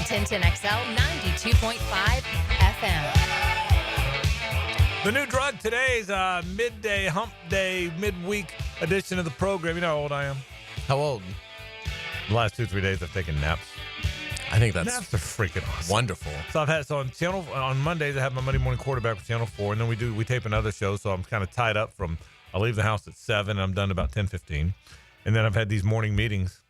1010 XL 92.5 FM. The new drug today's midday, hump day, midweek edition of the program. You know how old I am? How old? The last 2-3 days I've taken naps. I think that's Naps are freaking awesome. wonderful. So on Mondays I have my Monday morning quarterback with Channel 4, and then we tape another show, so I'm kind of tied up I leave the house at 7 and I'm done about 10:15. And then I've had these morning meetings,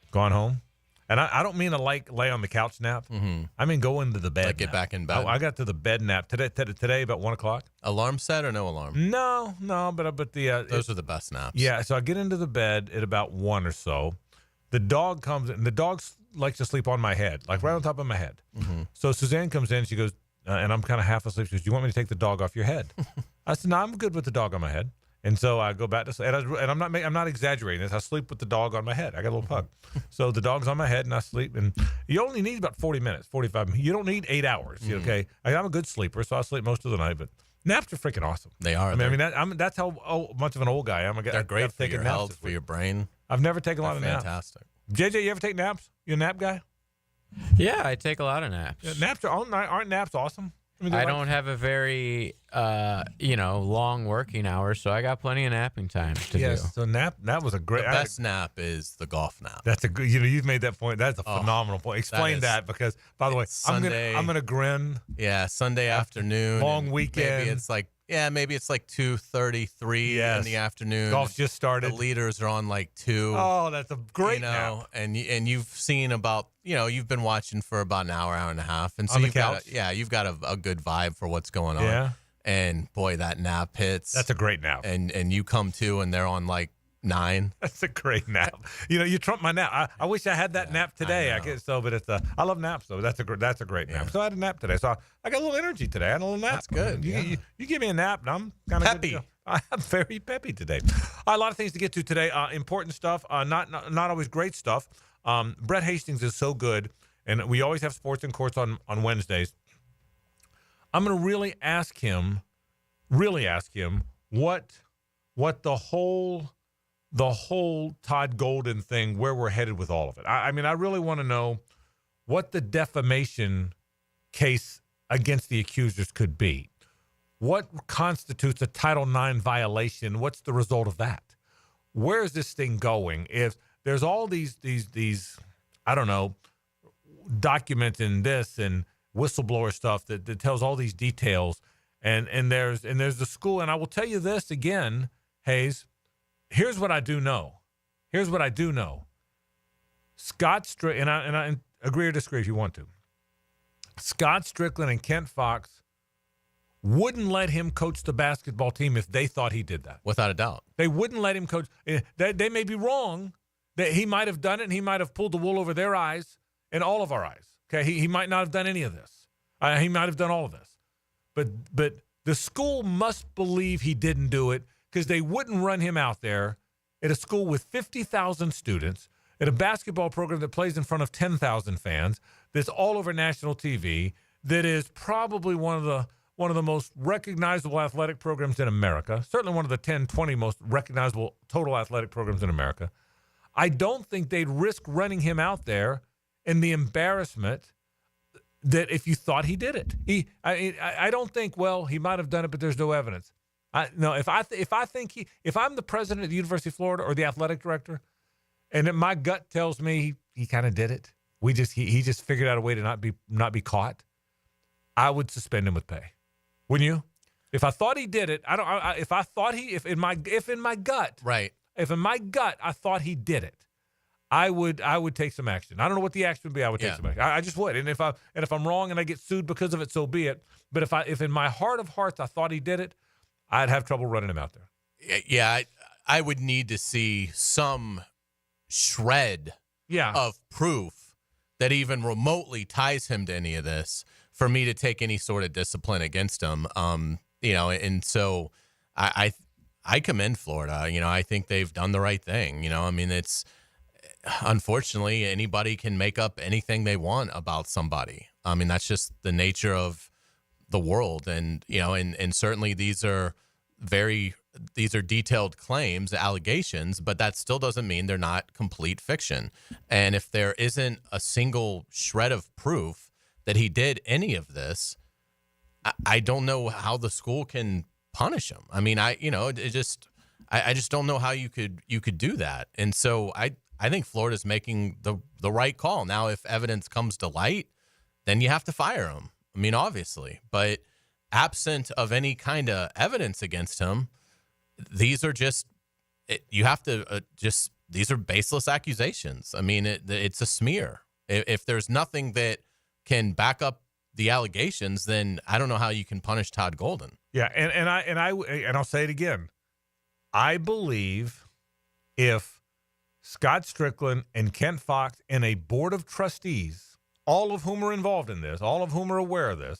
gone home. And I don't mean to lay on the couch nap. Mm-hmm. I mean go into the bed. Like get back in bed. I got to the bed nap today about 1 o'clock. Alarm set or no alarm? No, but Those are the best naps. Yeah, so I get into the bed at about 1 or so. The dog comes in. The dog likes to sleep on my head, like right on top of my head. Mm-hmm. So Suzanne comes in. She goes, and I'm kind of half asleep. She goes, "Do you want me to take the dog off your head?" I said, "No, I'm good with the dog on my head." And so I go back to sleep. And I'm not exaggerating this. I sleep with the dog on my head. I got a little pug. So the dog's on my head, and I sleep. And you only need about 40 minutes, 45 minutes. You don't need 8 hours, okay? I'm a good sleeper, so I sleep most of the night. But naps are freaking awesome. They are. That's how much of an old guy I am. They're great for your health, for your brain. I've never taken a lot of naps. Fantastic. JJ, you ever take naps? You a nap guy? Yeah, I take a lot of naps. Yeah, naps aren't naps awesome? I don't have a very, long working hours, so I got plenty of napping time to do. So that was a great. The best nap is the golf nap. That's a good. You've made that point. That's a phenomenal point. Explain that because, by the way, Sunday, I'm gonna grin. Yeah, Sunday afternoon, long weekend. Maybe it's like 2:33 in the afternoon. Golf just started. The leaders are on like 2. Oh, that's a great nap. And you've seen about you've been watching for about an hour and a half, and so you've got a good vibe for what's going on. Yeah. And boy, that nap hits. That's a great nap. And you come to and they're on like 9. That's a great nap. You trumped my nap. I wish I had that nap today. But I love naps though. That's a great nap. So I had a nap today. So I got a little energy today. I had a little nap. That's good. You give me a nap, and I'm kind of peppy. I'm very peppy today. A lot of things to get to today. Important stuff. Not always great stuff. Brett Hastings is so good, and we always have Sports in Courts on Wednesdays. I'm going to really ask him what the whole Todd Golden thing, where we're headed with all of it. I really want to know what the defamation case against the accusers could be. What constitutes a Title IX violation? What's the result of that? Where is this thing going? If there's all these I don't know, documents in this and whistleblower stuff that tells all these details, and there's the school, and I will tell you this again, Hays. Here's what I do know. Scott Strickland, and I agree or disagree if you want to. Scott Strickland and Kent Fox wouldn't let him coach the basketball team if they thought he did that. Without a doubt. They wouldn't let him coach. They may be wrong. That he might have done it, and he might have pulled the wool over their eyes and all of our eyes. Okay, he might not have done any of this. He might have done all of this. But the school must believe he didn't do it, because they wouldn't run him out there at a school with 50,000 students, at a basketball program that plays in front of 10,000 fans, that's all over national TV, that is probably one of the most recognizable athletic programs in America, certainly one of the 10, 20 most recognizable total athletic programs in America. I don't think they'd risk running him out there in the embarrassment that if you thought he did it. I don't think, he might have done it, but there's no evidence. If I'm the president of the University of Florida or the athletic director, and my gut tells me he kind of did it, he just figured out a way to not be caught, I would suspend him with pay. Wouldn't you? If I thought he did it, if in my gut, right. If in my gut I thought he did it, I would take some action. I don't know what the action would be. I would take some action. I just would. And if I'm wrong and I get sued because of it, so be it. But if in my heart of hearts I thought he did it, I'd have trouble running him out there. Yeah, I would need to see some shred of proof that even remotely ties him to any of this for me to take any sort of discipline against him. And so I commend Florida. I think they've done the right thing. It's unfortunately anybody can make up anything they want about somebody. That's just the nature of the world. And, and certainly these are very these are detailed claims, allegations, but that still doesn't mean they're not complete fiction. And if there isn't a single shred of proof that he did any of this, I don't know how the school can punish him. I mean, I just don't know how you could do that. And so I think Florida's making the right call. Now, if evidence comes to light, then you have to fire him. I mean, obviously, but absent of any kind of evidence against him, these are just you have to these are baseless accusations. I mean, it's a smear. If there's nothing that can back up the allegations, then I don't know how you can punish Todd Golden. Yeah, and I'll say it again. I believe if Scott Strickland and Kent Fox and a board of trustees, all of whom are involved in this, all of whom are aware of this,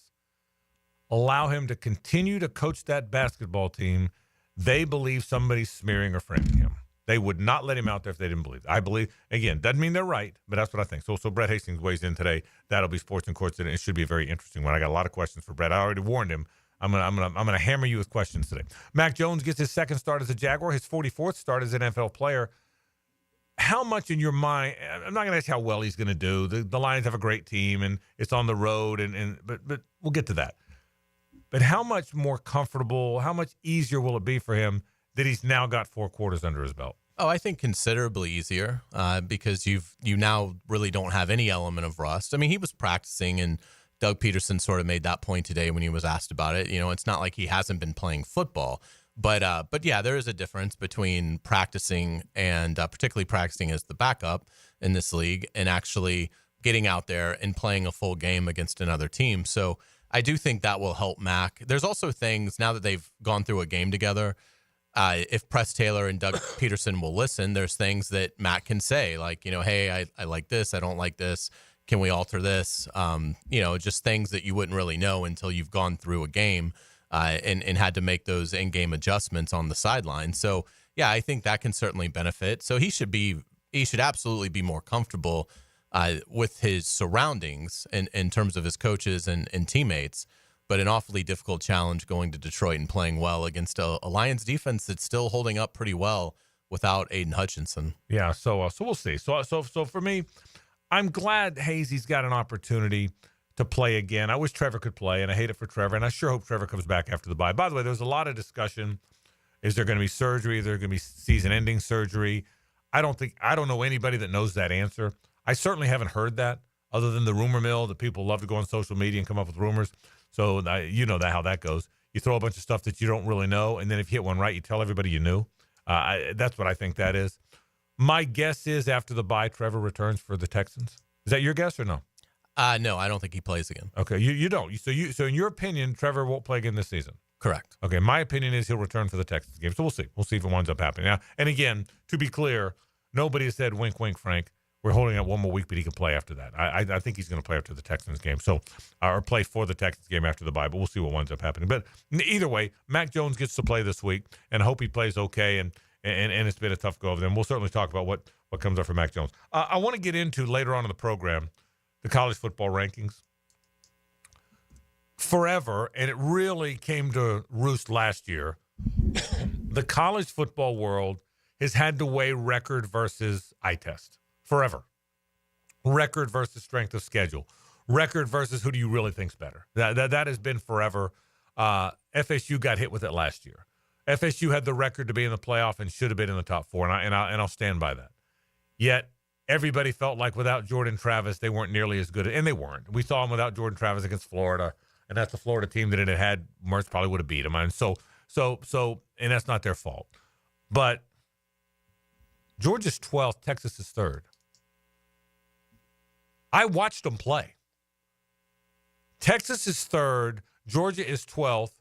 allow him to continue to coach that basketball team, they believe somebody's smearing or framing him. They would not let him out there if they didn't believe it. I believe, again, doesn't mean they're right, but that's what I think. So Brett Hastings weighs in today. That'll be Sports and Courts, and it should be a very interesting one. I got a lot of questions for Brett. I already warned him. I'm gonna hammer you with questions today. Mac Jones gets his second start as a Jaguar, his 44th start as an NFL player. How much in your mind? I'm not gonna ask how well he's gonna do. The Lions have a great team, and it's on the road, but we'll get to that. But how much more comfortable, how much easier will it be for him that he's now got 4 quarters under his belt? Oh, I think considerably easier because you now really don't have any element of rust. I mean, he was practicing, and Doug Peterson sort of made that point today when he was asked about it. You know, it's not like he hasn't been playing football, but yeah, there is a difference between practicing and particularly practicing as the backup in this league and actually getting out there and playing a full game against another team. So I do think that will help Mac. There's also things now that they've gone through a game together. If Press Taylor and Doug Peterson will listen, there's things that Matt can say, like, hey, I like this. I don't like this. Can we alter this? Just things that you wouldn't really know until you've gone through a game and had to make those in-game adjustments on the sideline. So, yeah, I think that can certainly benefit. So he should absolutely be more comfortable with his surroundings in terms of his coaches and teammates. But an awfully difficult challenge going to Detroit and playing well against a Lions defense that's still holding up pretty well without Aiden Hutchinson. Yeah, so we'll see. So for me, I'm glad Hazy's got an opportunity to play again. I wish Trevor could play, and I hate it for Trevor, and I sure hope Trevor comes back after the bye. By the way, there's a lot of discussion. Is there going to be surgery? Is there going to be season-ending surgery? I don't know anybody that knows that answer. I certainly haven't heard that, other than the rumor mill that people love to go on social media and come up with rumors. So you know how that goes. You throw a bunch of stuff that you don't really know, and then if you hit one right, you tell everybody you knew. That's what I think that is. My guess is after the bye, Trevor returns for the Texans. Is that your guess or no? No, I don't think he plays again. Okay, you don't. So in your opinion, Trevor won't play again this season? Correct. Okay, my opinion is he'll return for the Texans game. So we'll see. We'll see if it winds up happening. Now, and again, to be clear, nobody has said wink, wink, Frank. We're holding out one more week, but he can play after that. I think he's going to play after the Texans game, or play for the Texans game after the bye. But we'll see what winds up happening. But either way, Mac Jones gets to play this week, and I hope he plays okay. And it's been a tough go over them. We'll certainly talk about what comes up for Mac Jones. I want to get into later on in the program the college football rankings. Forever, and it really came to roost last year. The college football world has had to weigh record versus eye test. Forever. Record versus strength of schedule. Record versus who do you really think's better. That has been forever. FSU got hit with it last year. FSU had the record to be in the playoff and should have been in the top 4, and I'll stand by that. Yet everybody felt like without Jordan Travis, they weren't nearly as good, and they weren't. We saw them without Jordan Travis against Florida, and that's the Florida team that it had. Mertz probably would have beat them, and so, and that's not their fault. But Georgia's 12th, Texas is 3rd. I watched them play. Texas is 3rd. Georgia is 12th.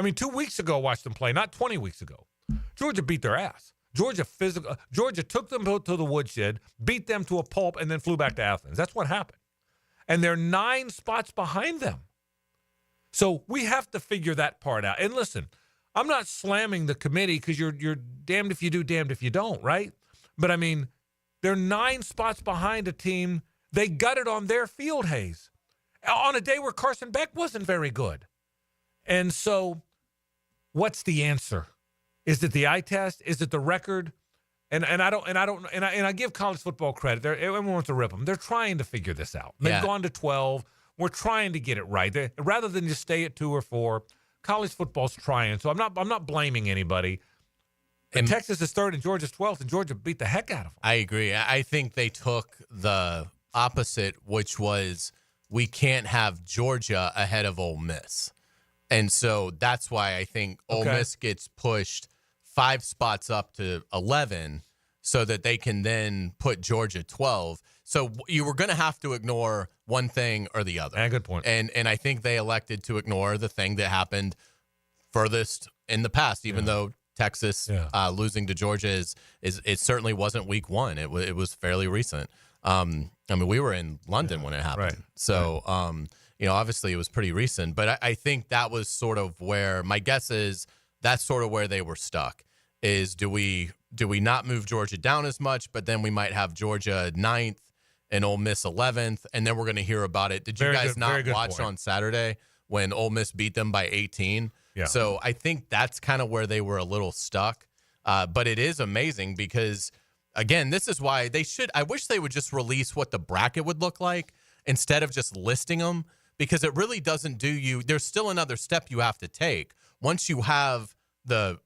2 weeks ago, I watched them play, not 20 weeks ago. Georgia beat their ass. Georgia took them to the woodshed, beat them to a pulp, and then flew back to Athens. That's what happened. And they're 9 spots behind them. So we have to figure that part out. And listen, I'm not slamming the committee because you're damned if you do, damned if you don't, right? But, they're 9 spots behind a team. They gutted on their field, Hays, on a day where Carson Beck wasn't very good. And so what's the answer? Is it the eye test? Is it the record? And I give college football credit. Everyone wants to rip them. They're trying to figure this out. They've gone to 12. We're trying to get it right. Rather than just stay at 2 or 4, college football's trying. So I'm not blaming anybody. And Texas is 3rd and Georgia's 12th, and Georgia beat the heck out of them. I agree. I think they took the opposite, which was we can't have Georgia ahead of Ole Miss. And so that's why I think Ole Miss gets pushed 5 spots up to 11 so that they can then put Georgia 12. So you were going to have to ignore one thing or the other. Yeah, good point. And I think they elected to ignore the thing that happened furthest in the past, even though Texas losing to Georgia it certainly wasn't week 1. It was fairly recent. I mean, we were in London when it happened. Right. So, obviously it was pretty recent. But I think that was sort of where my guess is that's sort of where they were stuck is do we not move Georgia down as much, but then we might have Georgia 9th and Ole Miss 11th, and then we're going to hear about it. Did you guys not watch on Saturday when Ole Miss beat them by 18? Yeah. So I think that's kind of where they were a little stuck. But it is amazing because, again, this is why I wish they would just release what the bracket would look like instead of just listing them, because it really doesn't do you. There's still another step you have to take. Once you have the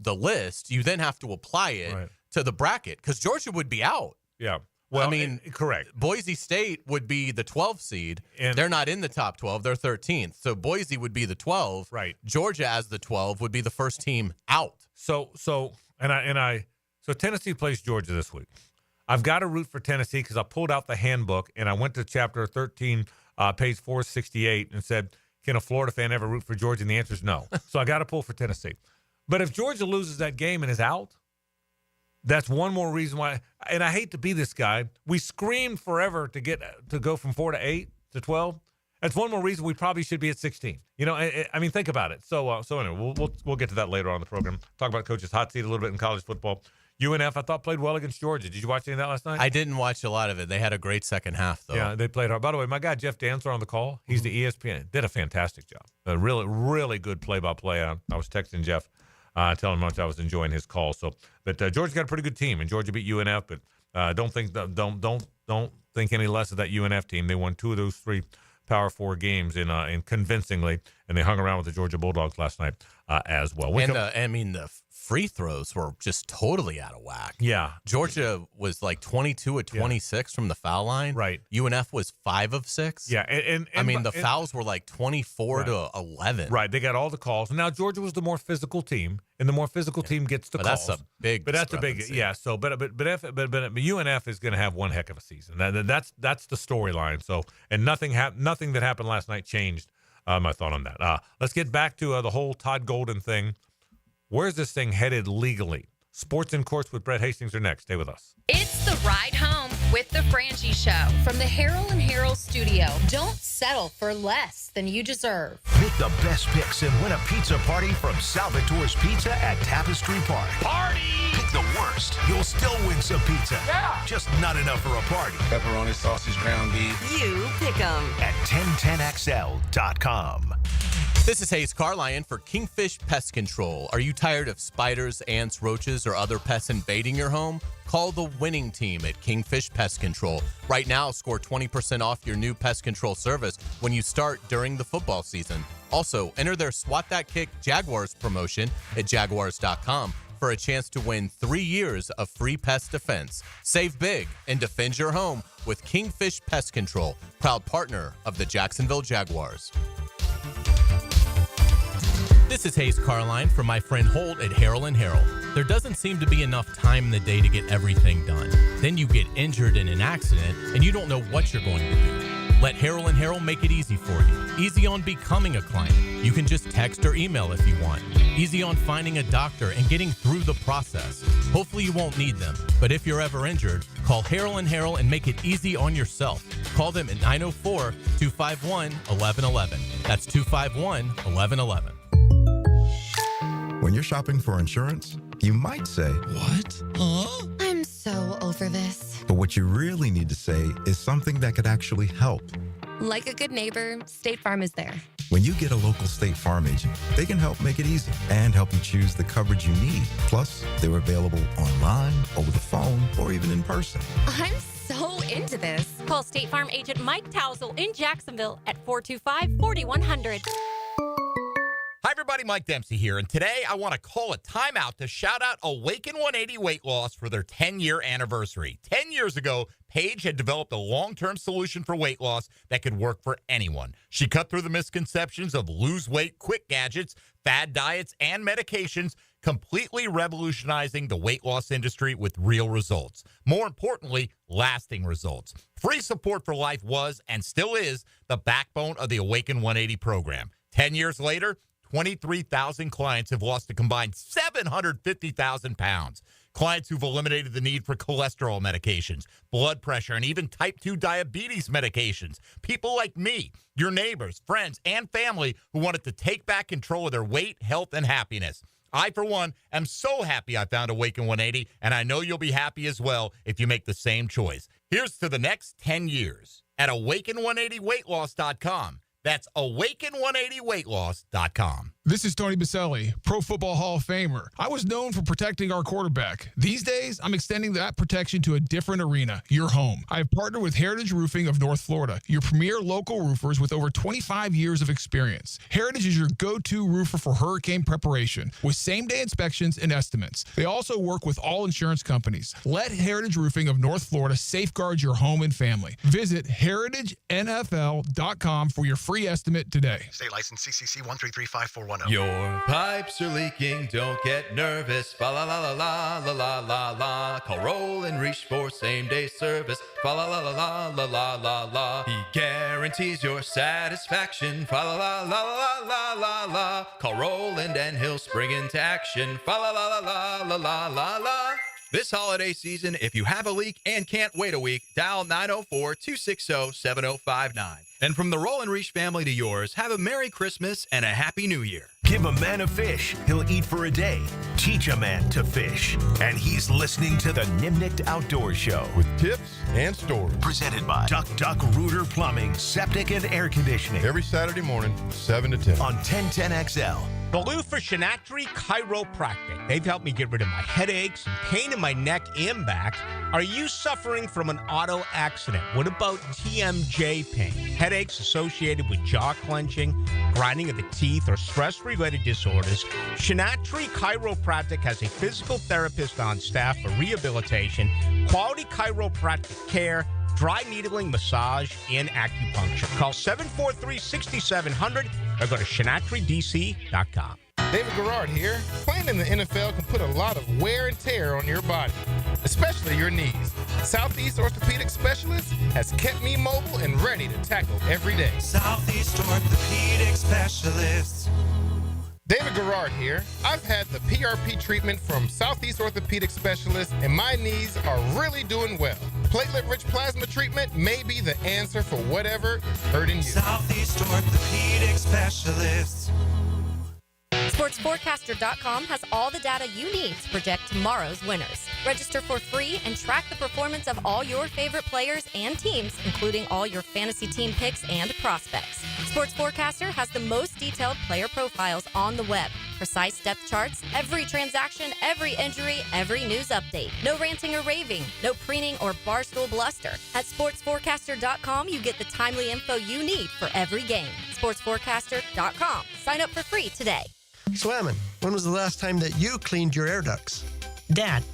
list, you then have to apply it to the bracket because Georgia would be out. Yeah. Well, I mean, correct. Boise State would be the 12th seed. And they're not in the top 12. They're 13th. So Boise would be the 12. Right. Georgia as the 12 would be the first team out. So Tennessee plays Georgia this week. I've got to root for Tennessee because I pulled out the handbook and I went to chapter 13, page 468, and said, can a Florida fan ever root for Georgia? And the answer is no. So I got to pull for Tennessee. But if Georgia loses that game and is out, that's one more reason why. And I hate to be this guy. We screamed forever to go from 4 to 8 to 12. That's one more reason we probably should be at 16. I mean, think about it. So anyway, we'll get to that later on in the program. Talk about Coach's hot seat a little bit in college football. UNF, I thought, played well against Georgia. Did you watch any of that last night? I didn't watch a lot of it. They had a great second half, though. Yeah, they played hard. By the way, my guy Jeff Dancer on the call. He's the ESPN. Did a fantastic job. A really, really good play-by-play. I was texting Jeff, telling him how much I was enjoying his call. But Georgia got a pretty good team, and Georgia beat UNF. But don't think any less of that UNF team. They won 2 of those 3 Power 4 games in convincingly, and they hung around with the Georgia Bulldogs last night as well. The free throws were just totally out of whack. Yeah. Georgia was like 22 of 26 from the foul line. Right. UNF was 5 of 6. Yeah. And the fouls were like 24 to 11. Right. They got all the calls. Now, Georgia was the more physical team, and the more physical team gets the calls. That's a big discrepancy. Yeah. So, but UNF is going to have one heck of a season. That's the storyline. So, and nothing that happened last night changed my thought on that. Let's get back to the whole Todd Golden thing. Where's this thing headed legally? Sports in Courts with Brett Hastings are next. Stay with us. It's the ride home with the Frangie Show from the Harold and Harold studio. Don't settle for less than you deserve. Make the best picks and win a pizza party from Salvatore's Pizza at Tapestry Park. Party! Pick the worst. You'll still win some pizza. Yeah! Just not enough for a party. Pepperoni, sausage, ground beef. You pick 'em. At 1010XL.com. This is Hays Carlyon for Kingfish Pest Control. Are you tired of spiders, ants, roaches, or other pests invading your home? Call the winning team at Kingfish Pest Control. Right now, score 20% off your new pest control service when you start during the football season. Also, enter their Swat That Kick Jaguars promotion at jaguars.com for a chance to win 3 years of free pest defense. Save big and defend your home with Kingfish Pest Control, proud partner of the Jacksonville Jaguars. This is Hays Carlyon from my friend Holt at Harold and Harold. There doesn't seem to be enough time in the day to get everything done. Then you get injured in an accident and you don't know what you're going to do. Let Harold and Harold make it easy for you. Easy on becoming a client. You can just text or email if you want. Easy on finding a doctor and getting through the process. Hopefully you won't need them, but if you're ever injured, call Harold and Harold and make it easy on yourself. Call them at 904-251-1111. That's 251-1111. When you're shopping for insurance, you might say, "What? Huh?" I'm so over this. But what you really need to say is something that could actually help. Like a good neighbor, State Farm is there. When you get a local State Farm agent, they can help make it easy and help you choose the coverage you need. Plus, they're available online, over the phone, or even in person. I'm so into this. Call State Farm agent Mike Tousell in Jacksonville at 425-4100. Hi, everybody. Mike Dempsey here, and today I want to call a timeout to shout out Awaken 180 Weight Loss for their 10-year anniversary. 10 years ago, Paige had developed a long-term solution for weight loss that could work for anyone. She cut through the misconceptions of lose weight, quick gadgets, fad diets, and medications, completely revolutionizing the weight loss industry with real results. More importantly, lasting results. Free support for life was, and still is, the backbone of the Awaken 180 program. 10 years later, 23,000 clients have lost a combined 750,000 pounds. Clients who've eliminated the need for cholesterol medications, blood pressure, and even type 2 diabetes medications. People like me, your neighbors, friends, and family who wanted to take back control of their weight, health, and happiness. I, for one, am so happy I found Awaken 180, and I know you'll be happy as well if you make the same choice. Here's to the next 10 years at Awaken180weightloss.com. That's Awaken180weightloss.com. This is Tony Baselli, Pro Football Hall of Famer. I was known for protecting our quarterback. These days, I'm extending that protection to a different arena, your home. I have partnered with Heritage Roofing of North Florida, your premier local roofers with over 25 years of experience. Heritage is your go-to roofer for hurricane preparation with same-day inspections and estimates. They also work with all insurance companies. Let Heritage Roofing of North Florida safeguard your home and family. Visit heritagenfl.com for your free estimate today. State license CCC 1335410. Your pipes are leaking, don't get nervous. Fa la la la la la la la la. Call Roll and Reach for same-day service. Fa la la la la la la la la. He guarantees your satisfaction. Fa la la la la la la la. Call Roland and he'll spring into action. Fa la la la la la la la la. This holiday season, if you have a leak and can't wait a week, dial 904-260-7059. And from the Roll and Reach family to yours, have a Merry Christmas and a Happy New Year. Give a man a fish, he'll eat for a day. Teach a man to fish. And he's listening to the Nimnicht Outdoor Show. With tips and stories. Presented by Duck Duck Rooter Plumbing, Septic and Air Conditioning. Every Saturday morning, 7 to 10. On 1010XL. Blue for Shinatri Chiropractic. They've helped me get rid of my headaches and pain in my neck and back. Are you suffering from an auto accident? What about TMJ pain? Headaches associated with jaw clenching, grinding of the teeth, or stress-related disorders? Shinatri Chiropractic has a physical therapist on staff for rehabilitation, quality chiropractic care, dry needling, massage, and acupuncture. Call 743-6700 or go to ShinatriDC.com. David Garrard here. Playing in the NFL can put a lot of wear and tear on your body, especially your knees. Southeast Orthopedic Specialist has kept me mobile and ready to tackle every day. Southeast Orthopedic Specialist. David Garrard here. I've had the PRP treatment from Southeast Orthopedic Specialist, and my knees are really doing well. Platelet-rich plasma treatment may be the answer for whatever is hurting you. Southeast Orthopedic Specialist. SportsForecaster.com has all the data you need to project tomorrow's winners. Register for free and track the performance of all your favorite players and teams, including all your fantasy team picks and prospects. Sports Forecaster has the most detailed player profiles on the web. Precise depth charts, every transaction, every injury, every news update. No ranting or raving, no preening or barstool bluster. At SportsForecaster.com, you get the timely info you need for every game. SportsForecaster.com. Sign up for free today. Swammin, when was the last time that you cleaned your air ducts? Dad,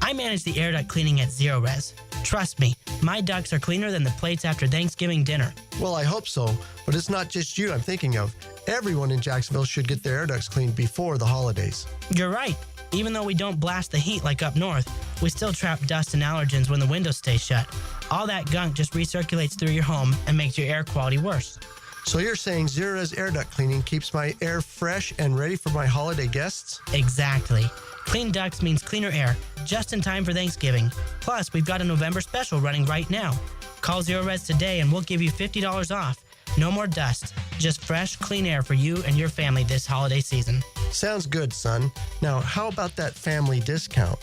I manage the air duct cleaning at Zero Res. Trust me, my ducts are cleaner than the plates after Thanksgiving dinner. Well, I hope so, but it's not just you I'm thinking of. Everyone in Jacksonville should get their air ducts cleaned before the holidays. You're right. Even though we don't blast the heat like up north, we still trap dust and allergens when the windows stay shut. All that gunk just recirculates through your home and makes your air quality worse. So you're saying Zero Res air duct cleaning keeps my air fresh and ready for my holiday guests? Exactly. Clean ducts means cleaner air, just in time for Thanksgiving. Plus, we've got a November special running right now. Call Zero Res today and we'll give you $50 off. No more dust, just fresh, clean air for you and your family this holiday season. Sounds good, son. Now, how about that family discount?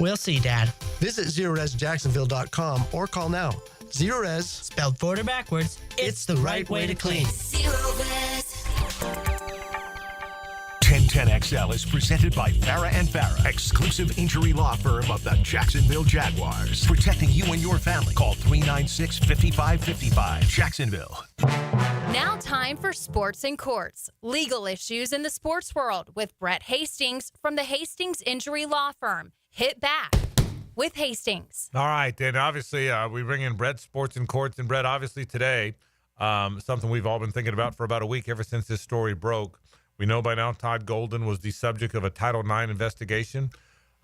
We'll see, Dad. Visit ZeroResJacksonville.com or call now. Zero Res, spelled forward or backwards, it's the right way to clean. Zero Res. 10XL is presented by Farah and Farah, exclusive injury law firm of the Jacksonville Jaguars. Protecting you and your family. Call 396-5555. Jacksonville. Now time for Sports in Courts. Legal issues in the sports world with Brett Hastings from the Hastings Injury Law Firm. Hit back with Hastings. All right, and obviously we bring in Brett, Sports in Courts. And Brett, obviously today, something we've all been thinking about for about a week ever since this story broke. We know by now Todd Golden was the subject of a Title IX investigation.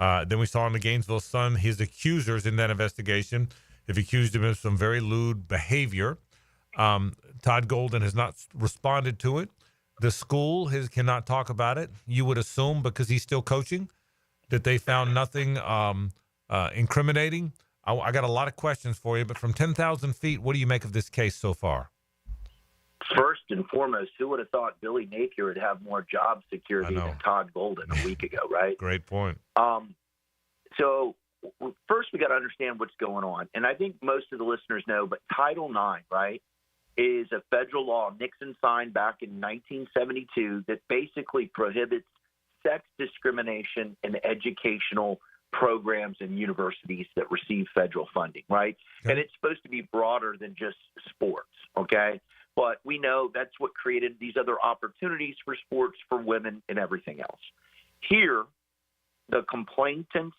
Then we saw in the Gainesville Sun his accusers in that investigation have accused him of some very lewd behavior. Todd Golden has not responded to it. The school cannot talk about it. You would assume, because he's still coaching, that they found nothing incriminating. I got a lot of questions for you, but from 10,000 feet, what do you make of this case so far? First and foremost, who would have thought Billy Napier would have more job security than Todd Golden a week ago, right? Great point. So first we got to understand what's going on. And I think most of the listeners know, but Title IX, right, is a federal law Nixon signed back in 1972 that basically prohibits sex discrimination in educational programs and universities that receive federal funding, right? Okay. And it's supposed to be broader than just sports, okay? But we know that's what created these other opportunities for sports for women and everything else. Here, the complainants,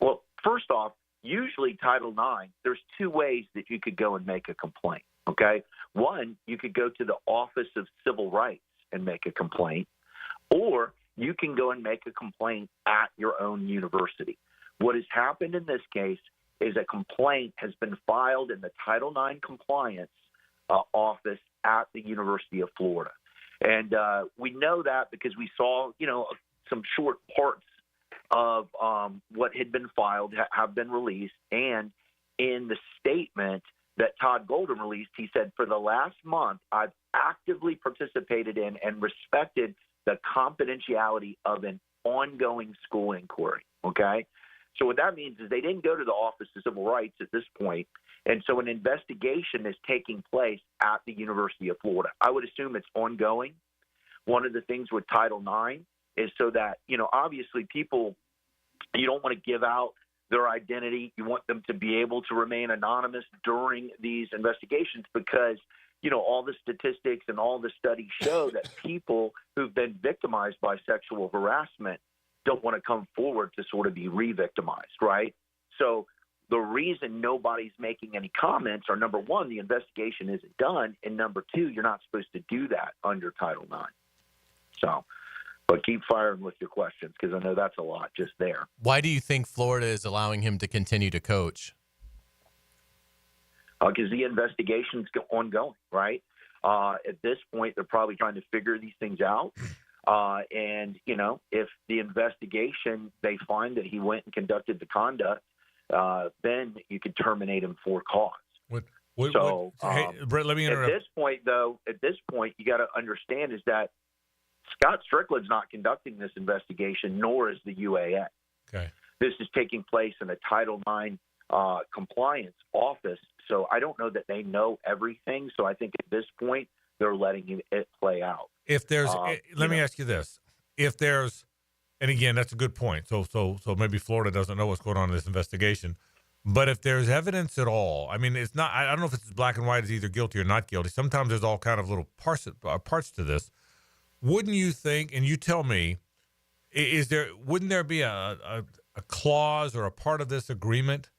well, first off, usually Title IX, there's two ways that you could go and make a complaint, okay? One, you could go to the Office of Civil Rights and make a complaint, or you can go and make a complaint at your own university. What has happened in this case is a complaint has been filed in the Title IX compliance office at the University of Florida. And we know that because we saw, some short parts of what had been filed have been released. And in the statement that Todd Golden released, he said, for the last month, I've actively participated in and respected the confidentiality of an ongoing school inquiry, okay? So what that means is they didn't go to the Office of Civil Rights at this point, and so an investigation is taking place at the University of Florida. I would assume it's ongoing. One of the things with Title IX is so that, obviously people, you don't want to give out their identity. You want them to be able to remain anonymous during these investigations because, all the statistics and all the studies show that people who've been victimized by sexual harassment don't want to come forward to sort of be re-victimized, right? So the reason nobody's making any comments are, number one, the investigation isn't done, and number two, you're not supposed to do that under Title IX. So, but keep firing with your questions because I know that's a lot just there. Why do you think Florida is allowing him to continue to coach? Because the investigation's ongoing, right? At this point, they're probably trying to figure these things out. And, if the investigation, they find that he went and conducted the conduct, then you could terminate him for cause. Hey, Brett, let me interrupt. At this point, you got to understand is that Scott Strickland's not conducting this investigation, nor is the UAA. Okay. This is taking place in a Title IX compliance office. So I don't know that they know everything. So I think at this point, they're letting it play out. If there's, let me ask you this: if there's, and again, that's a good point. So maybe Florida doesn't know what's going on in this investigation, but if there's evidence at all, I mean, it's not. I don't know if it's black and white, is either guilty or not guilty. Sometimes there's all kind of little parts to this. Wouldn't you think? And you tell me, wouldn't there be a clause or a part of this agreement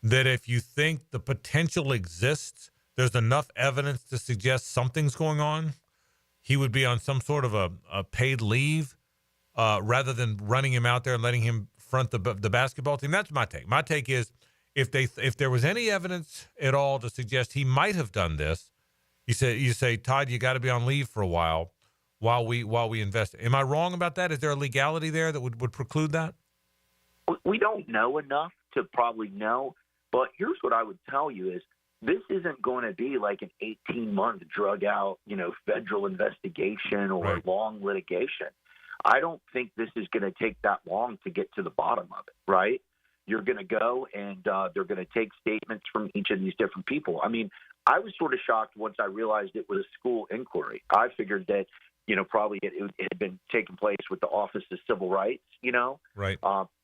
that if you think the potential exists, there's enough evidence to suggest something's going on, he would be on some sort of a paid leave rather than running him out there and letting him front the basketball team? That's my take. My take is if there was any evidence at all to suggest he might have done this, you say, Todd, you got to be on leave for a while we invest. Am I wrong about that? Is there a legality there that would preclude that? We don't know enough to probably know, but here's what I would tell you is this isn't going to be like an 18-month drug-out, federal investigation or long litigation. I don't think this is going to take that long to get to the bottom of it, right? You're going to go and they're going to take statements from each of these different people. I mean, I was sort of shocked once I realized it was a school inquiry. I figured that, probably it had been taking place with the Office of Civil Rights, Right.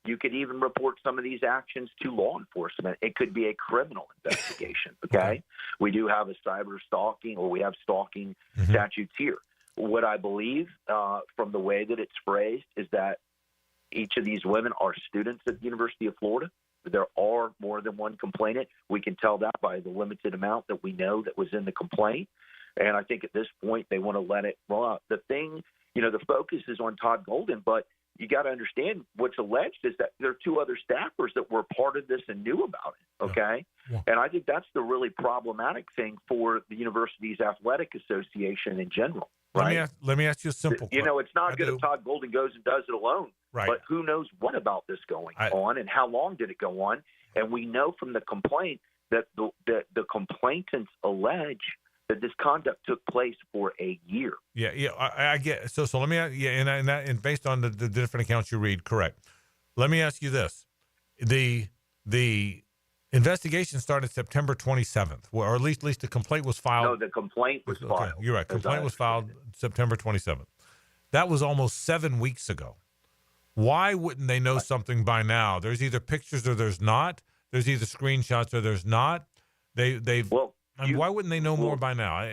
You could even report some of these actions to law enforcement. It could be a criminal investigation, okay? We do have a cyber stalking, or we have stalking statutes here. What I believe from the way that it's phrased is that each of these women are students at the University of Florida. There are more than one complainant. We can tell that by the limited amount that we know that was in the complaint. And I think at this point they want to let it roll out. The thing, the focus is on Todd Golden, but you got to understand what's alleged is that there are two other staffers that were part of this and knew about it, okay? Yeah. And I think that's the really problematic thing for the university's athletic association in general, right? Let me ask you a simple question. It's not good if Todd Golden goes and does it alone, right? But who knows what about this going on and how long did it go on? And we know from the complaint that the complainants allege that this conduct took place for a year. Yeah, I get. So let me, and based on the different accounts you read, correct. Let me ask you this: the investigation started September 27th, or at least the complaint was filed. No, the complaint was filed. Okay, you're right. Complaint was filed September 27th. That was almost 7 weeks ago. Why wouldn't they know something by now? There's either pictures or there's not. There's either screenshots or there's not. Why wouldn't they know more by now?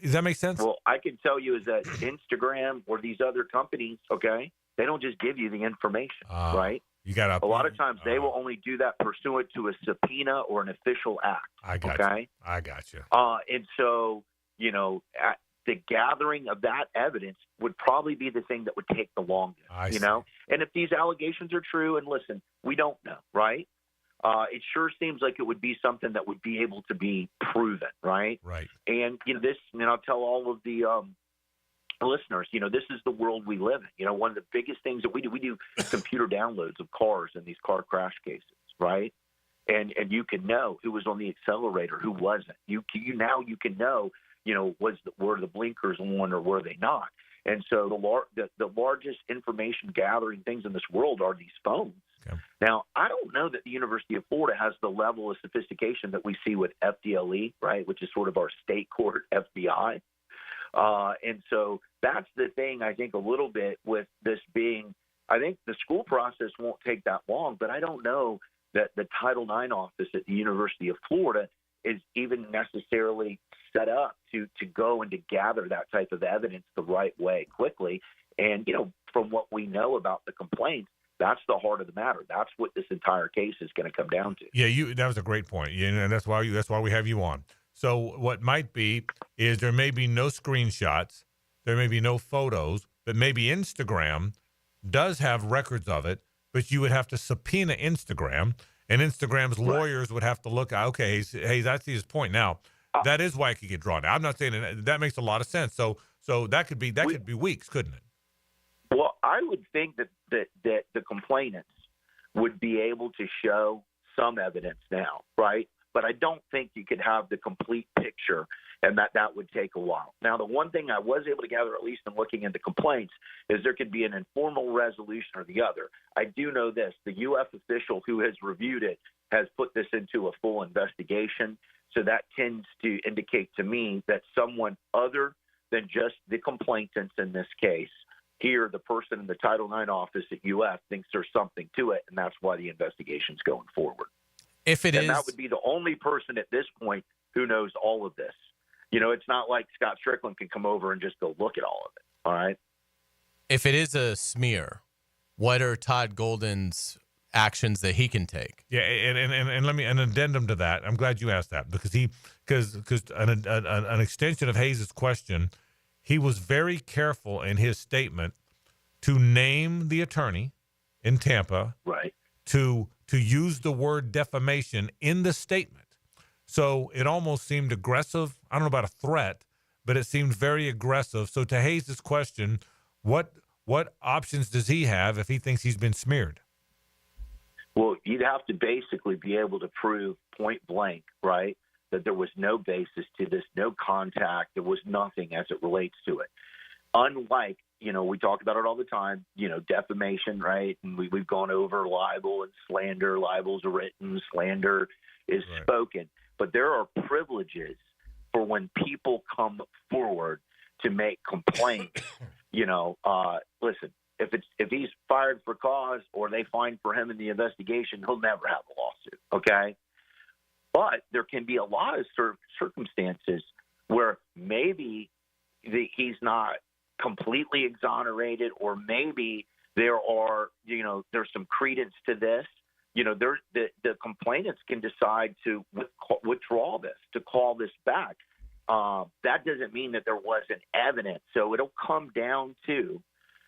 Does that make sense? Well, I can tell you is that Instagram or these other companies, okay, they don't just give you the information, right? You got a lot of times they will only do that pursuant to a subpoena or an official act. I got you. I got you. And so, the gathering of that evidence would probably be the thing that would take the longest, And if these allegations are true, and listen, we don't know, right? It sure seems like it would be something that would be able to be proven, right? Right. And I'll tell all of the listeners, this is the world we live in. One of the biggest things that we do computer downloads of cars in these car crash cases, right? And you can know who was on the accelerator, who wasn't. You can know, were the blinkers on or were they not? And so the largest information gathering things in this world are these phones. Okay. Now, I don't know that the University of Florida has the level of sophistication that we see with FDLE, right, which is sort of our state court FBI. And so that's the thing, I think, a little bit with this being, I think the school process won't take that long, but I don't know that the Title IX office at the University of Florida is even necessarily set up to go and to gather that type of evidence the right way quickly. And, from what we know about the complaints, that's the heart of the matter. That's what this entire case is going to come down to. Yeah, that was a great point. And that's why we have you on. So what might be is there may be no screenshots, there may be no photos, but maybe Instagram does have records of it, but you would have to subpoena Instagram, and Instagram's lawyers would have to look. Okay, hey, that's his point. Now, that is why it could get drawn out. I'm not saying that makes a lot of sense. So that could be weeks, couldn't it? Well, I would think that the complainants would be able to show some evidence now, right? But I don't think you could have the complete picture, and that would take a while. Now, the one thing I was able to gather, at least in looking into complaints, is there could be an informal resolution or the other. I do know this. The UF official who has reviewed it has put this into a full investigation, so that tends to indicate to me that someone other than just the complainants in this case, here, the person in the Title IX office at UF thinks there's something to it, and that's why the investigation's going forward. That would be the only person at this point who knows all of this. It's not like Scott Strickland can come over and just go look at all of it. All right. If it is a smear, what are Todd Golden's actions that he can take? Yeah, and let me an addendum to that. I'm glad you asked that because an extension of Hays' question. He was very careful in his statement to name the attorney in Tampa, right? To use the word defamation in the statement. So it almost seemed aggressive. I don't know about a threat, but it seemed very aggressive. So to Hays' question, what options does he have if he thinks he's been smeared? Well, you'd have to basically be able to prove point blank, right, that there was no basis to this, no contact, there was nothing as it relates to it. Unlike, we talk about it all the time, defamation, right? And we've gone over libel and slander. Libel's written, slander is spoken. But there are privileges for when people come forward to make complaints. Listen, if he's fired for cause or they find for him in the investigation, he'll never have a lawsuit. Okay, but there can be a lot of circumstances where maybe he's not completely exonerated, or maybe there's some credence to this. The complainants can decide to withdraw this, to call this back. That doesn't mean that there wasn't evidence. So it'll come down to,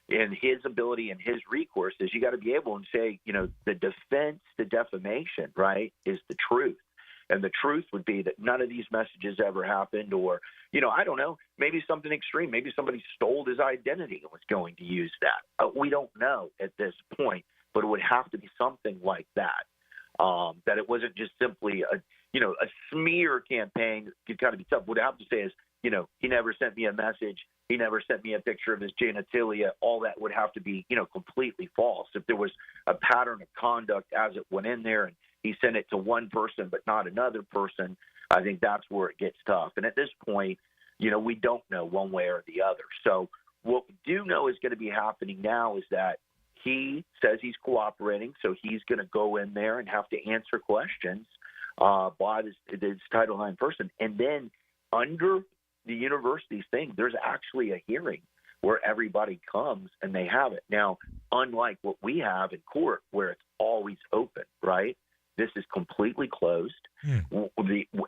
in his ability and his recourse, is you got to be able to say, the defense, the defamation, right, is the truth. And the truth would be that none of these messages ever happened, or, I don't know, maybe something extreme. Maybe somebody stole his identity and was going to use that. We don't know at this point, but it would have to be something like that. That it wasn't just simply a smear campaign. It's got to be tough. What I have to say is, he never sent me a message. He never sent me a picture of his genitalia. All that would have to be, completely false. If there was a pattern of conduct as it went in there and he sent it to one person but not another person, I think that's where it gets tough. And at this point, we don't know one way or the other. So what we do know is going to be happening now is that he says he's cooperating, so he's going to go in there and have to answer questions by this Title IX person. And then under the university's thing, there's actually a hearing where everybody comes and they have it. Now, unlike what we have in court where it's always open, right? This is completely closed.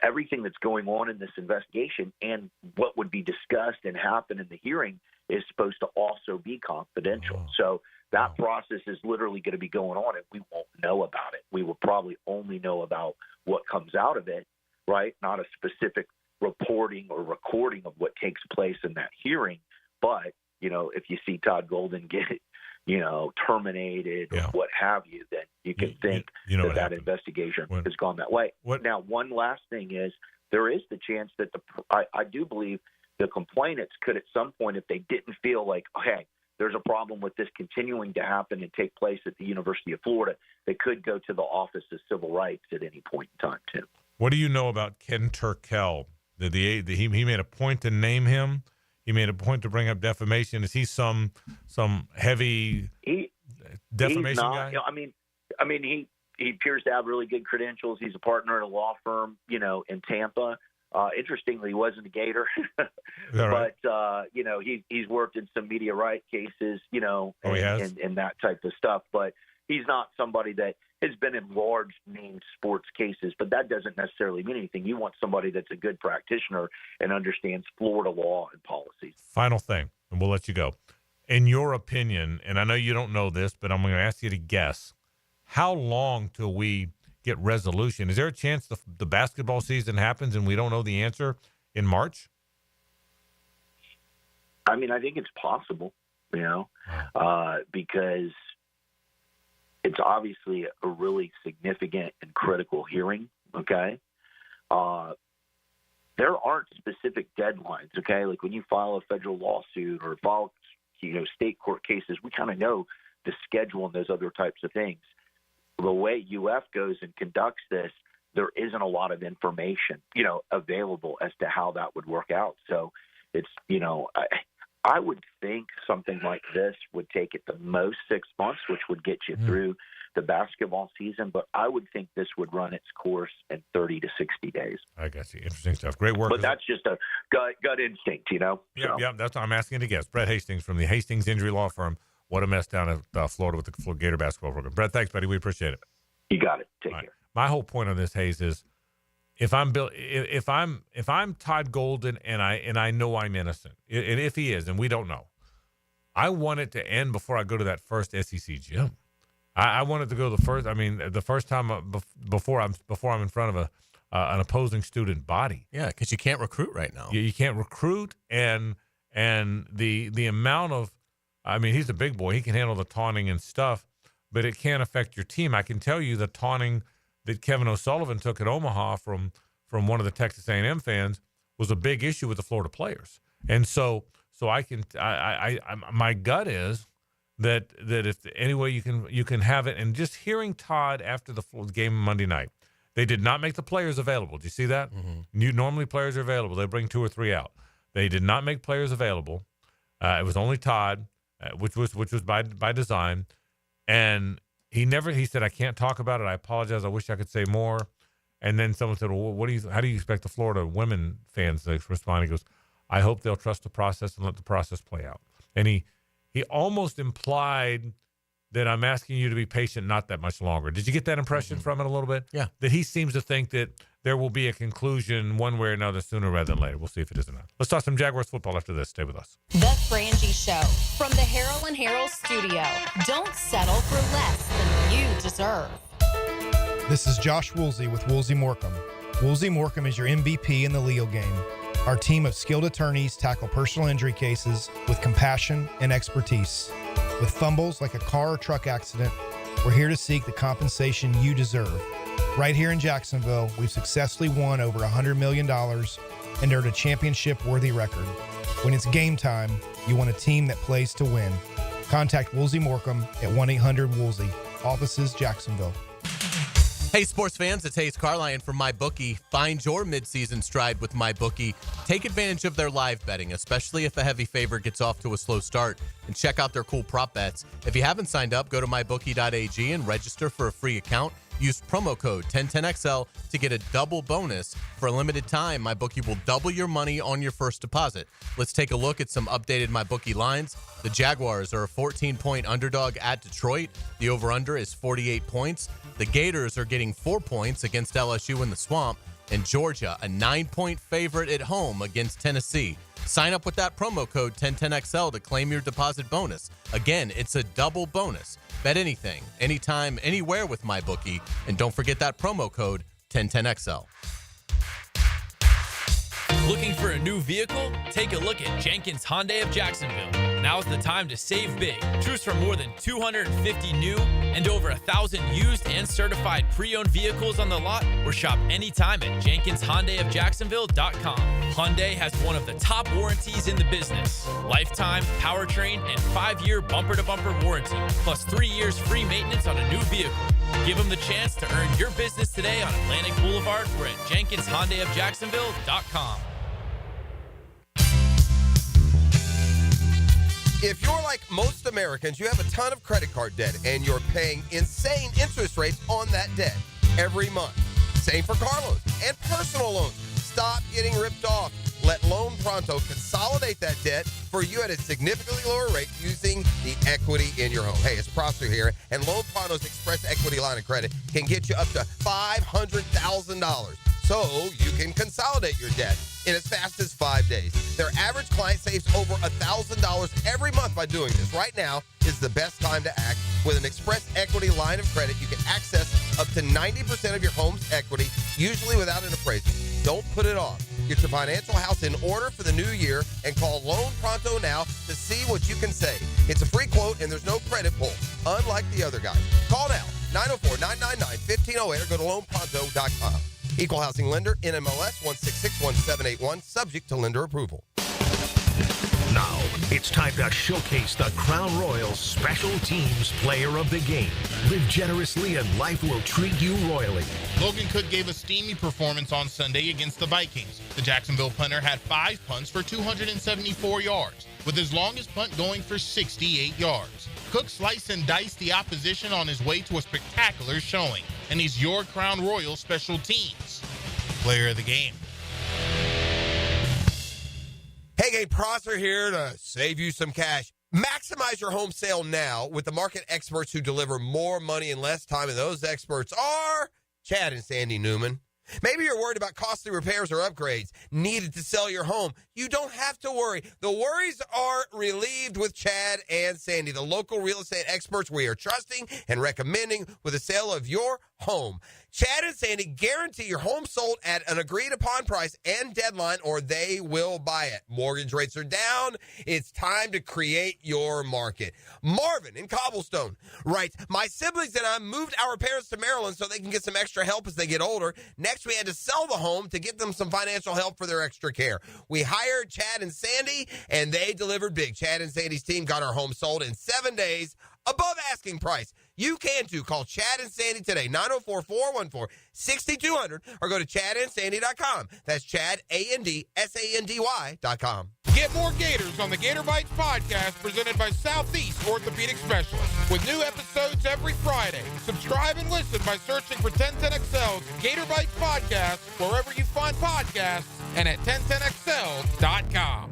Everything that's going on in this investigation and what would be discussed and happen in the hearing is supposed to also be confidential. So that process is literally going to be going on, and we won't know about it. We will probably only know about what comes out of it, right? Not a specific reporting or recording of what takes place in that hearing. But, if you see Todd Golden get, terminated or what have you, then you can think that investigation has gone that way. Now, one last thing is there is the chance that I do believe the complainants could at some point, if they didn't feel like, hey, there's a problem with this continuing to happen and take place at the University of Florida, they could go to the Office of Civil Rights at any point in time, too. What do you know about Ken Turkel? He made a point to name him. He made a point to bring up defamation. Is he some heavy defamation guy? He appears to have really good credentials. He's a partner at a law firm, in Tampa. Interestingly, he wasn't a Gator, right? But he's worked in some media right cases, and that type of stuff. But he's not somebody that has been in large named sports cases. But that doesn't necessarily mean anything. You want somebody that's a good practitioner and understands Florida law and policies. Final thing, and we'll let you go. In your opinion, and I know you don't know this, but I'm going to ask you to guess, how long till we get resolution? Is there a chance the basketball season happens and we don't know the answer in March? I think it's possible, because it's obviously a really significant and critical hearing, okay? There aren't specific deadlines, okay? Like when you file a federal lawsuit or file, state court cases, we kind of know the schedule and those other types of things. The way UF goes and conducts this, there isn't a lot of information, available as to how that would work out. So it's, I would think something like this would take at the most 6 months, which would get you through the basketball season. But I would think this would run its course in 30 to 60 days. I guess. Interesting stuff. Great work. But that's just a gut instinct, Yeah, that's what I'm asking to guess. Brett Hastings from the Hastings Injury Law Firm. What a mess down at Florida with the Gator basketball program. Brett, thanks, buddy. We appreciate it. You got it. Take care. My whole point on this, Hays, is if I'm Todd Golden and I know I'm innocent, and if he is, and we don't know, I want it to end before I go to that first SEC gym. I want it to go the first time before I'm in front of an opposing student body. Yeah, because you can't recruit right now. You can't recruit, and the amount of, he's a big boy. He can handle the taunting and stuff, but it can't affect your team. I can tell you the taunting that Kevin O'Sullivan took at Omaha from one of the Texas A&M fans was a big issue with the Florida players. And so my gut is that if any way you can have it, and just hearing Todd after the game Monday night, They did not make the players available. Do you see that? Normally players are available. They bring 2 or 3 out. They did not make players available. It was only Todd, which was by design. And he said, I can't talk about it. I apologize. I wish I could say more. And then someone said, well, how do you expect the Florida women fans to respond? He goes, I hope they'll trust the process and let the process play out. And he almost implied that I'm asking you to be patient not that much longer. Did you get that impression from it a little bit? Yeah. That he seems to think that there will be a conclusion one way or another sooner rather than later. We'll see if it is or not. Let's talk some Jaguars football after this. Stay with us. The Frangie Show from the Harrell and Harrell studio. Don't settle for less than you deserve. This is Josh Woolsey with Woolsey Morecambe. Woolsey Morecambe is your MVP in the legal game. Our team of skilled attorneys tackle personal injury cases with compassion and expertise. With fumbles like a car or truck accident, we're here to seek the compensation you deserve. Right here in Jacksonville, we've successfully won over $100 million and earned a championship-worthy record. When it's game time, you want a team that plays to win. Contact Woolsey Morecambe at 1-800-WOOLSEY. Offices, Jacksonville. Hey, sports fans, it's Hays Carlyon from MyBookie. Find your midseason stride with MyBookie. Take advantage of their live betting, especially if a heavy favorite gets off to a slow start, and check out their cool prop bets. If you haven't signed up, go to mybookie.ag and register for a free account. Use promo code 1010XL to get a double bonus. For a limited time, MyBookie will double your money on your first deposit. Let's take a look at some updated MyBookie lines. The Jaguars are a 14-point underdog at Detroit. The over-under is 48 points. The Gators are getting 4 points against LSU in the Swamp. And Georgia, a 9-point favorite at home against Tennessee. Sign up with that promo code 1010XL to claim your deposit bonus. Again, it's a double bonus. Bet anything, anytime, anywhere with MyBookie. And don't forget that promo code 1010XL. Looking for a new vehicle? Take a look at Jenkins Hyundai of Jacksonville. Now's the time to save big. Choose from more than 250 new and over 1,000 used and certified pre-owned vehicles on the lot, or shop anytime at JenkinsHyundaiofJacksonville.com. Hyundai has one of the top warranties in the business. Lifetime, powertrain, and 5-year bumper-to-bumper warranty, plus 3 years free maintenance on a new vehicle. Give them the chance to earn your business today on Atlantic Boulevard or at JenkinsHyundaiofJacksonville.com. If you're like most Americans, you have a ton of credit card debt and you're paying insane interest rates on that debt every month. Same for car loans and personal loans. Stop getting ripped off. Let Loan Pronto consolidate that debt for you at a significantly lower rate using the equity in your home. Hey, it's Prosser here, and Loan Pronto's Express Equity Line of Credit can get you up to $500,000. So you can consolidate your debt in as fast as 5 days. Their average client saves over $1,000 every month by doing this. Right now is the best time to act. With an Express Equity Line of Credit, you can access up to 90% of your home's equity, usually without an appraisal. Don't put it off. Get your financial house in order for the new year and call Loan Pronto now to see what you can save. It's a free quote and there's no credit pull, unlike the other guys. Call now, 904-999-1508, or go to loanpronto.com. Equal housing lender, NMLS 1661781, subject to lender approval. Now, it's time to showcase the Crown Royals Special Teams Player of the Game. Live generously and life will treat you royally. Logan Cook gave a steamy performance on Sunday against the Vikings. The Jacksonville punter had 5 punts for 274 yards, with his longest punt going for 68 yards. Cook sliced and diced the opposition on his way to a spectacular showing, and he's your Crown Royal Special Teams Player of the Game. Hey, gang, Prosser here to save you some cash. Maximize your home sale now with the market experts who deliver more money in less time, and those experts are Chad and Sandy Newman. Maybe you're worried about costly repairs or upgrades needed to sell your home. You don't have to worry. The worries are relieved with Chad and Sandy, the local real estate experts we are trusting and recommending with the sale of your home. Chad and Sandy guarantee your home sold at an agreed-upon price and deadline, or they will buy it. Mortgage rates are down. It's time to create your market. Marvin in Cobblestone writes, my siblings and I moved our parents to Maryland so they can get some extra help as they get older. Next, we had to sell the home to get them some financial help for their extra care. We hired Chad and Sandy, and they delivered big. Chad and Sandy's team got our home sold in 7 days above asking price. You can too. Call Chad and Sandy today, 904-414-6200, or go to chadandsandy.com. That's Chad, ANDSANDY.com. Get more Gators on the Gator Bites podcast presented by Southeast Orthopedic Specialists with new episodes every Friday. Subscribe and listen by searching for 1010XL's Gator Bites podcast wherever you find podcasts and at 1010XL.com.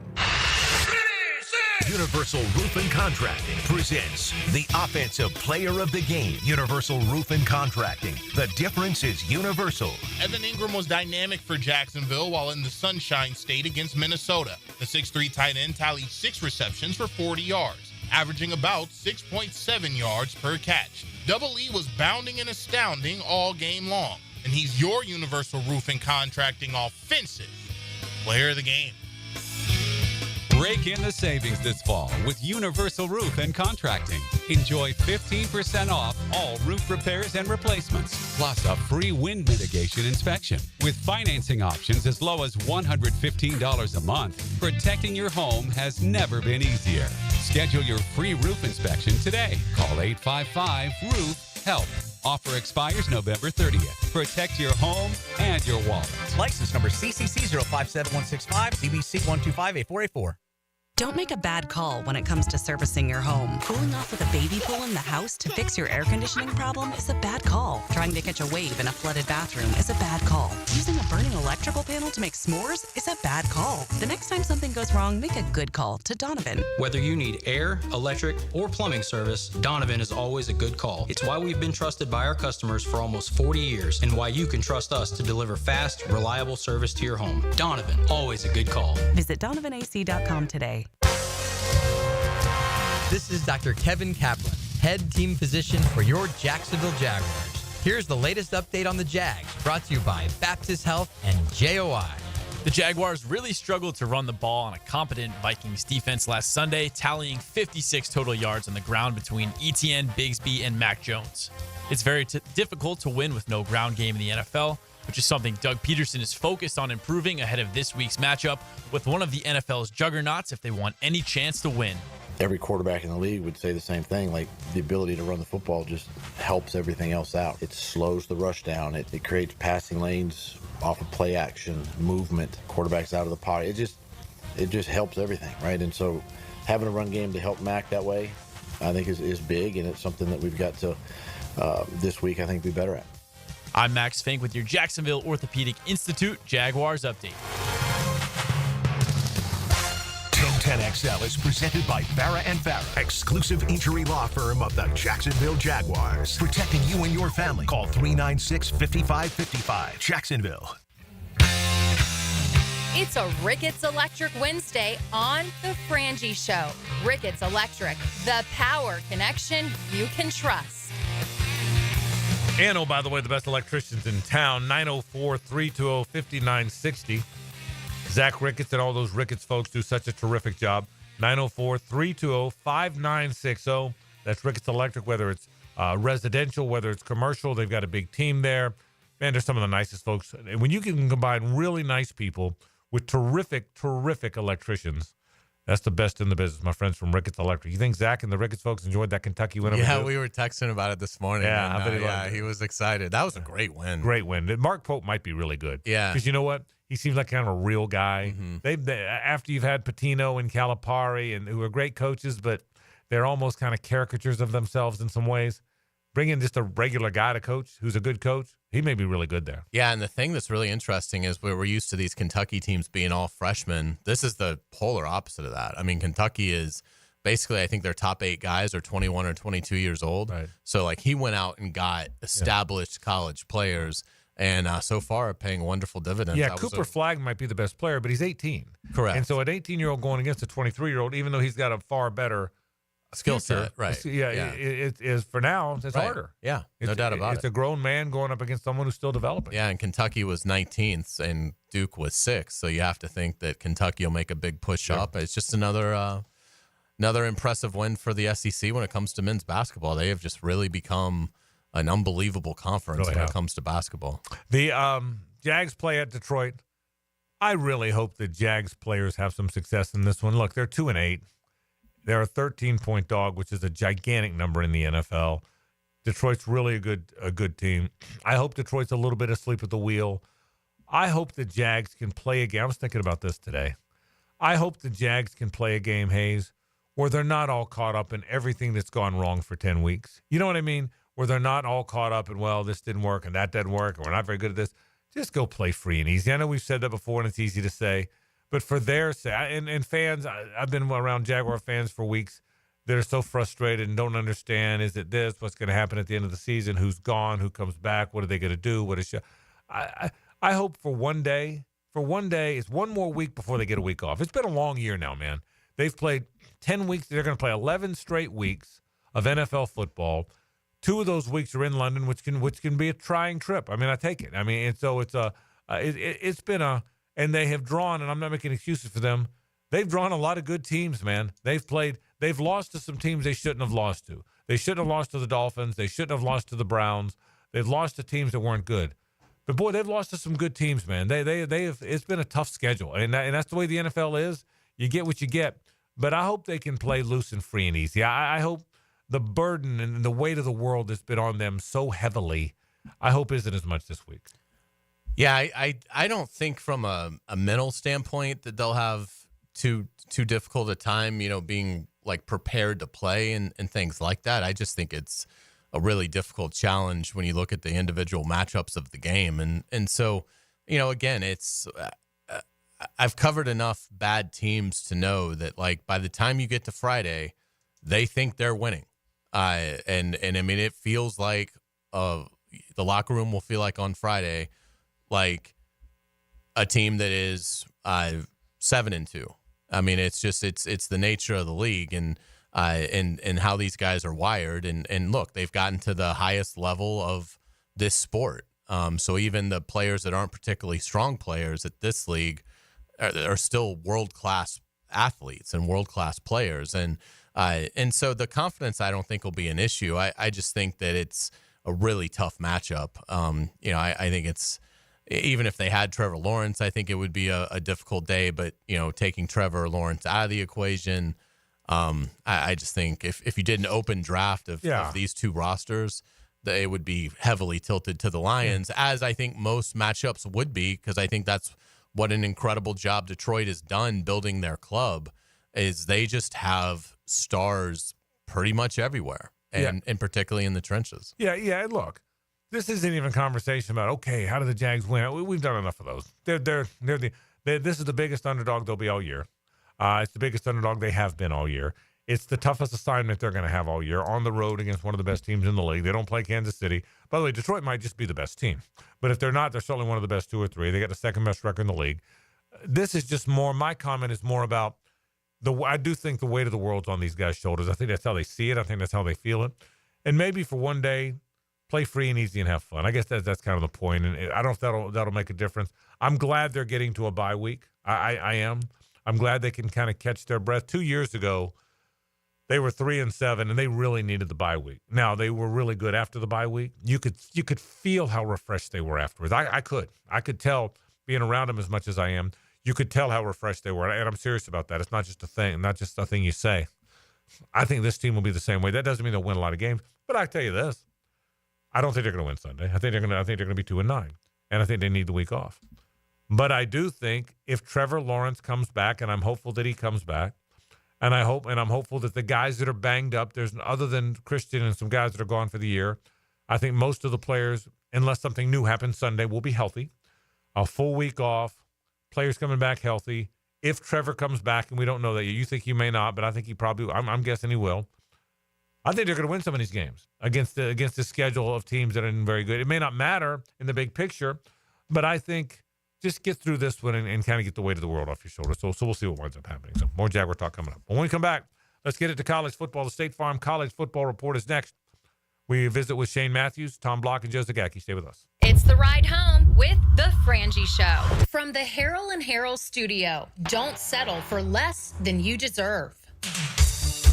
Universal Roof and Contracting presents the Offensive Player of the Game. Universal Roof and Contracting. The difference is universal. Evan Ingram was dynamic for Jacksonville while in the Sunshine State against Minnesota. The 6'3" tight end tallied 6 receptions for 40 yards, averaging about 6.7 yards per catch. Double E was bounding and astounding all game long, and he's your Universal Roof and Contracting offensive player of the game. Break in the savings this fall with Universal Roof and Contracting. Enjoy 15% off all roof repairs and replacements, plus a free wind mitigation inspection. With financing options as low as $115 a month, protecting your home has never been easier. Schedule your free roof inspection today. Call 855-ROOF-HELP. Offer expires November 30th. Protect your home and your wallet. License number CCC 057165, CBC 1258484. Don't make a bad call when it comes to servicing your home. Cooling off with a baby pool in the house to fix your air conditioning problem is a bad call. Trying to catch a wave in a flooded bathroom is a bad call. Using a burning electrical panel to make s'mores is a bad call. The next time something goes wrong, make a good call to Donovan. Whether you need air, electric, or plumbing service, Donovan is always a good call. It's why we've been trusted by our customers for almost 40 years and why you can trust us to deliver fast, reliable service to your home. Donovan, always a good call. Visit DonovanAC.com today. This is Dr. Kevin Kaplan, head team physician for your Jacksonville Jaguars. Here's the latest update on the Jags, brought to you by Baptist Health and JOI. The Jaguars really struggled to run the ball on a competent Vikings defense last Sunday, tallying 56 total yards on the ground between Etienne, Bigsby, and Mac Jones. It's very difficult to win with no ground game in the NFL, which is something Doug Peterson is focused on improving ahead of this week's matchup with one of the NFL's juggernauts if they want any chance to win. Every quarterback in the league would say the same thing, like the ability to run the football just helps everything else out. It slows the rush down. It creates passing lanes off of play action, movement, quarterbacks out of the pocket. It just helps everything, right? And so having a run game to help Mac that way, I think is big, and it's something that we've got to, this week, I think, be better at. I'm Max Fink with your Jacksonville Orthopedic Institute Jaguars update. 1010XL is presented by Farah & Farah, exclusive injury law firm of the Jacksonville Jaguars. Protecting you and your family. Call 396-5555. Jacksonville. It's a Ricketts Electric Wednesday on the Frangie Show. Ricketts Electric, the power connection you can trust. And, oh, by the way, the best electricians in town, 904-320-5960. Zach Ricketts and all those Ricketts folks do such a terrific job. 904-320-5960. That's Ricketts Electric, whether it's residential, whether it's commercial. They've got a big team there. Man, they're some of the nicest folks. And when you can combine really nice people with terrific, terrific electricians, that's the best in the business, my friends from Ricketts Electric. You think Zach and the Ricketts folks enjoyed that Kentucky win? Yeah, we were texting about it this morning. Yeah, and, he was excited. That was a great win. Great win. Mark Pope might be really good. Yeah. Because you know what? He seems like kind of a real guy. Mm-hmm. They after you've had Patino and Calipari, and who are great coaches, but they're almost kind of caricatures of themselves in some ways. Bring in just a regular guy to coach who's a good coach. He may be really good there. Yeah, and the thing that's really interesting is we're used to these Kentucky teams being all freshmen. This is the polar opposite of that. I mean, Kentucky is basically, I think their top 8 guys are 21 or 22 years old. Right. So, like, he went out and got established college players. And so far, paying wonderful dividends. Yeah, Cooper Flagg might be the best player, but he's 18. Correct. And so an 18-year-old going against a 23-year-old, even though he's got a far better skill set, right? Yeah, it is for now. It's harder. Yeah, no doubt about it. It's a grown man going up against someone who's still developing. Yeah, and Kentucky was 19th, and Duke was 6th. So you have to think that Kentucky will make a big push up. It's just another impressive win for the SEC when it comes to men's basketball. They have just really become an unbelievable conference when it comes to basketball. The Jags play at Detroit. I really hope the Jags players have some success in this one. Look, they're 2-8. They're a 13-point dog, which is a gigantic number in the NFL. Detroit's really a good team. I hope Detroit's a little bit asleep at the wheel. I hope the Jags can play a game. I was thinking about this today. I hope the Jags can play a game, Hayes, where they're not all caught up in everything that's gone wrong for 10 weeks. You know what I mean? Where they're not all caught up in, well, this didn't work and that didn't work and we're not very good at this. Just go play free and easy. I know we've said that before and it's easy to say, but for their sake, and fans, I've been around Jaguar fans for weeks that are so frustrated and don't understand, is it this, what's going to happen at the end of the season, who's gone, who comes back, what are they going to do, what is I hope for one day, it's one more week before they get a week off. It's been a long year now, man. They've played 10 weeks. They're going to play 11 straight weeks of NFL football. 2 of those weeks are in London, which can be a trying trip. I mean, I take it. I mean, and so it's been and they have drawn, and I'm not making excuses for them. They've drawn a lot of good teams, man. They've lost to some teams they shouldn't have lost to. They shouldn't have lost to the Dolphins. They shouldn't have lost to the Browns. They've lost to teams that weren't good. But boy, they've lost to some good teams, man. They've it's been a tough schedule, and that's the way the NFL is. You get what you get. But I hope they can play loose and free and easy. I hope the burden and the weight of the world that's been on them so heavily, I hope isn't as much this week. Yeah, I don't think from a mental standpoint that they'll have too difficult a time, being like prepared to play and things like that. I just think it's a really difficult challenge when you look at the individual matchups of the game. And so, again, it's I've covered enough bad teams to know that, like, by the time you get to Friday, they think they're winning. And I mean, it feels like the locker room will feel like on Friday, like a team that is 7-2. I mean, it's just it's the nature of the league and how these guys are wired. And look, they've gotten to the highest level of this sport. So even the players that aren't particularly strong players at this league are still world-class athletes and world-class players. And so the confidence, I don't think, will be an issue. I just think that it's a really tough matchup. I think it's, even if they had Trevor Lawrence, I think it would be a difficult day. But, taking Trevor Lawrence out of the equation, I just think if you did an open draft of these two rosters, it would be heavily tilted to the Lions, as I think most matchups would be, because I think that's what an incredible job Detroit has done building their club, is they just have stars pretty much everywhere, and particularly in the trenches. Yeah, look, this isn't even a conversation about, okay, how do the Jags win? We've done enough of those. This is the biggest underdog they'll be all year. It's the biggest underdog they have been all year. It's the toughest assignment they're going to have all year, on the road against one of the best teams in the league. They don't play Kansas City. By the way, Detroit might just be the best team. But if they're not, they're certainly one of the best 2 or 3. They got the second best record in the league. This is just more, my comment is more about, I do think the weight of the world's on these guys' shoulders. I think that's how they see it. I think that's how they feel it. And maybe for one day, play free and easy and have fun. I guess that's kind of the point. And I don't know if that'll make a difference. I'm glad they're getting to a bye week. I am. I'm glad they can kind of catch their breath. 2 years ago, they were 3-7, and they really needed the bye week. Now, they were really good after the bye week. You could feel how refreshed they were afterwards. I could tell, being around them as much as I am, you could tell how refreshed they were. And I'm serious about that. It's not just a thing you say. I think this team will be the same way. That doesn't mean they'll win a lot of games, but I tell you this, I don't think they're going to win Sunday. I think they're going to be 2-9, and I think they need the week off. But I do think if Trevor Lawrence comes back, and I'm hopeful that he comes back, and I'm hopeful that the guys that are banged up, there's other than Christian and some guys that are gone for the year, I think most of the players, unless something new happens Sunday, will be healthy. A full week off, players coming back healthy. If Trevor comes back, and we don't know that yet, you think he may not, but I think he probably, I'm guessing he will. I think they're going to win some of these games against the schedule of teams that aren't very good. It may not matter in the big picture, but I think just get through this one and kind of get the weight of the world off your shoulders. So we'll see what winds up happening. So more Jaguar talk coming up. When we come back, let's get it to college football. The State Farm College Football Report is next. We visit with Shane Matthews, Tom Block, and Joe Zagacki. Stay with us. It's the ride home with the Frangie Show. From the Harrell and Harrell studio. Don't settle for less than you deserve.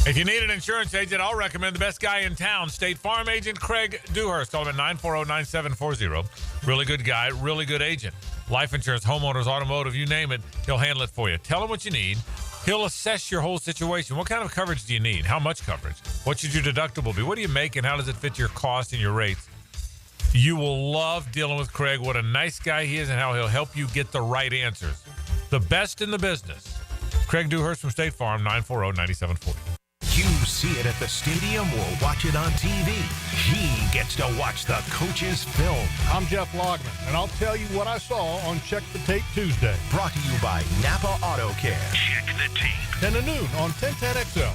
If you need an insurance agent, I'll recommend the best guy in town, State Farm agent Craig Dewhurst. Call him at 940-9740. Really good guy, really good agent. Life insurance, homeowners, automotive, you name it, he'll handle it for you. Tell him what you need. He'll assess your whole situation. What kind of coverage do you need? How much coverage? What should your deductible be? What do you make, and how does it fit your cost and your rates? You will love dealing with Craig. What a nice guy he is, and how he'll help you get the right answers. The best in the business. Craig Dewhurst from State Farm, 940-9740. You see it at the stadium or watch it on TV. He gets to watch the coach's film. I'm Jeff Logman, and I'll tell you what I saw on Check the Tape Tuesday. Brought to you by Napa Auto Care. Check the tape. 10 to noon on 1010XL.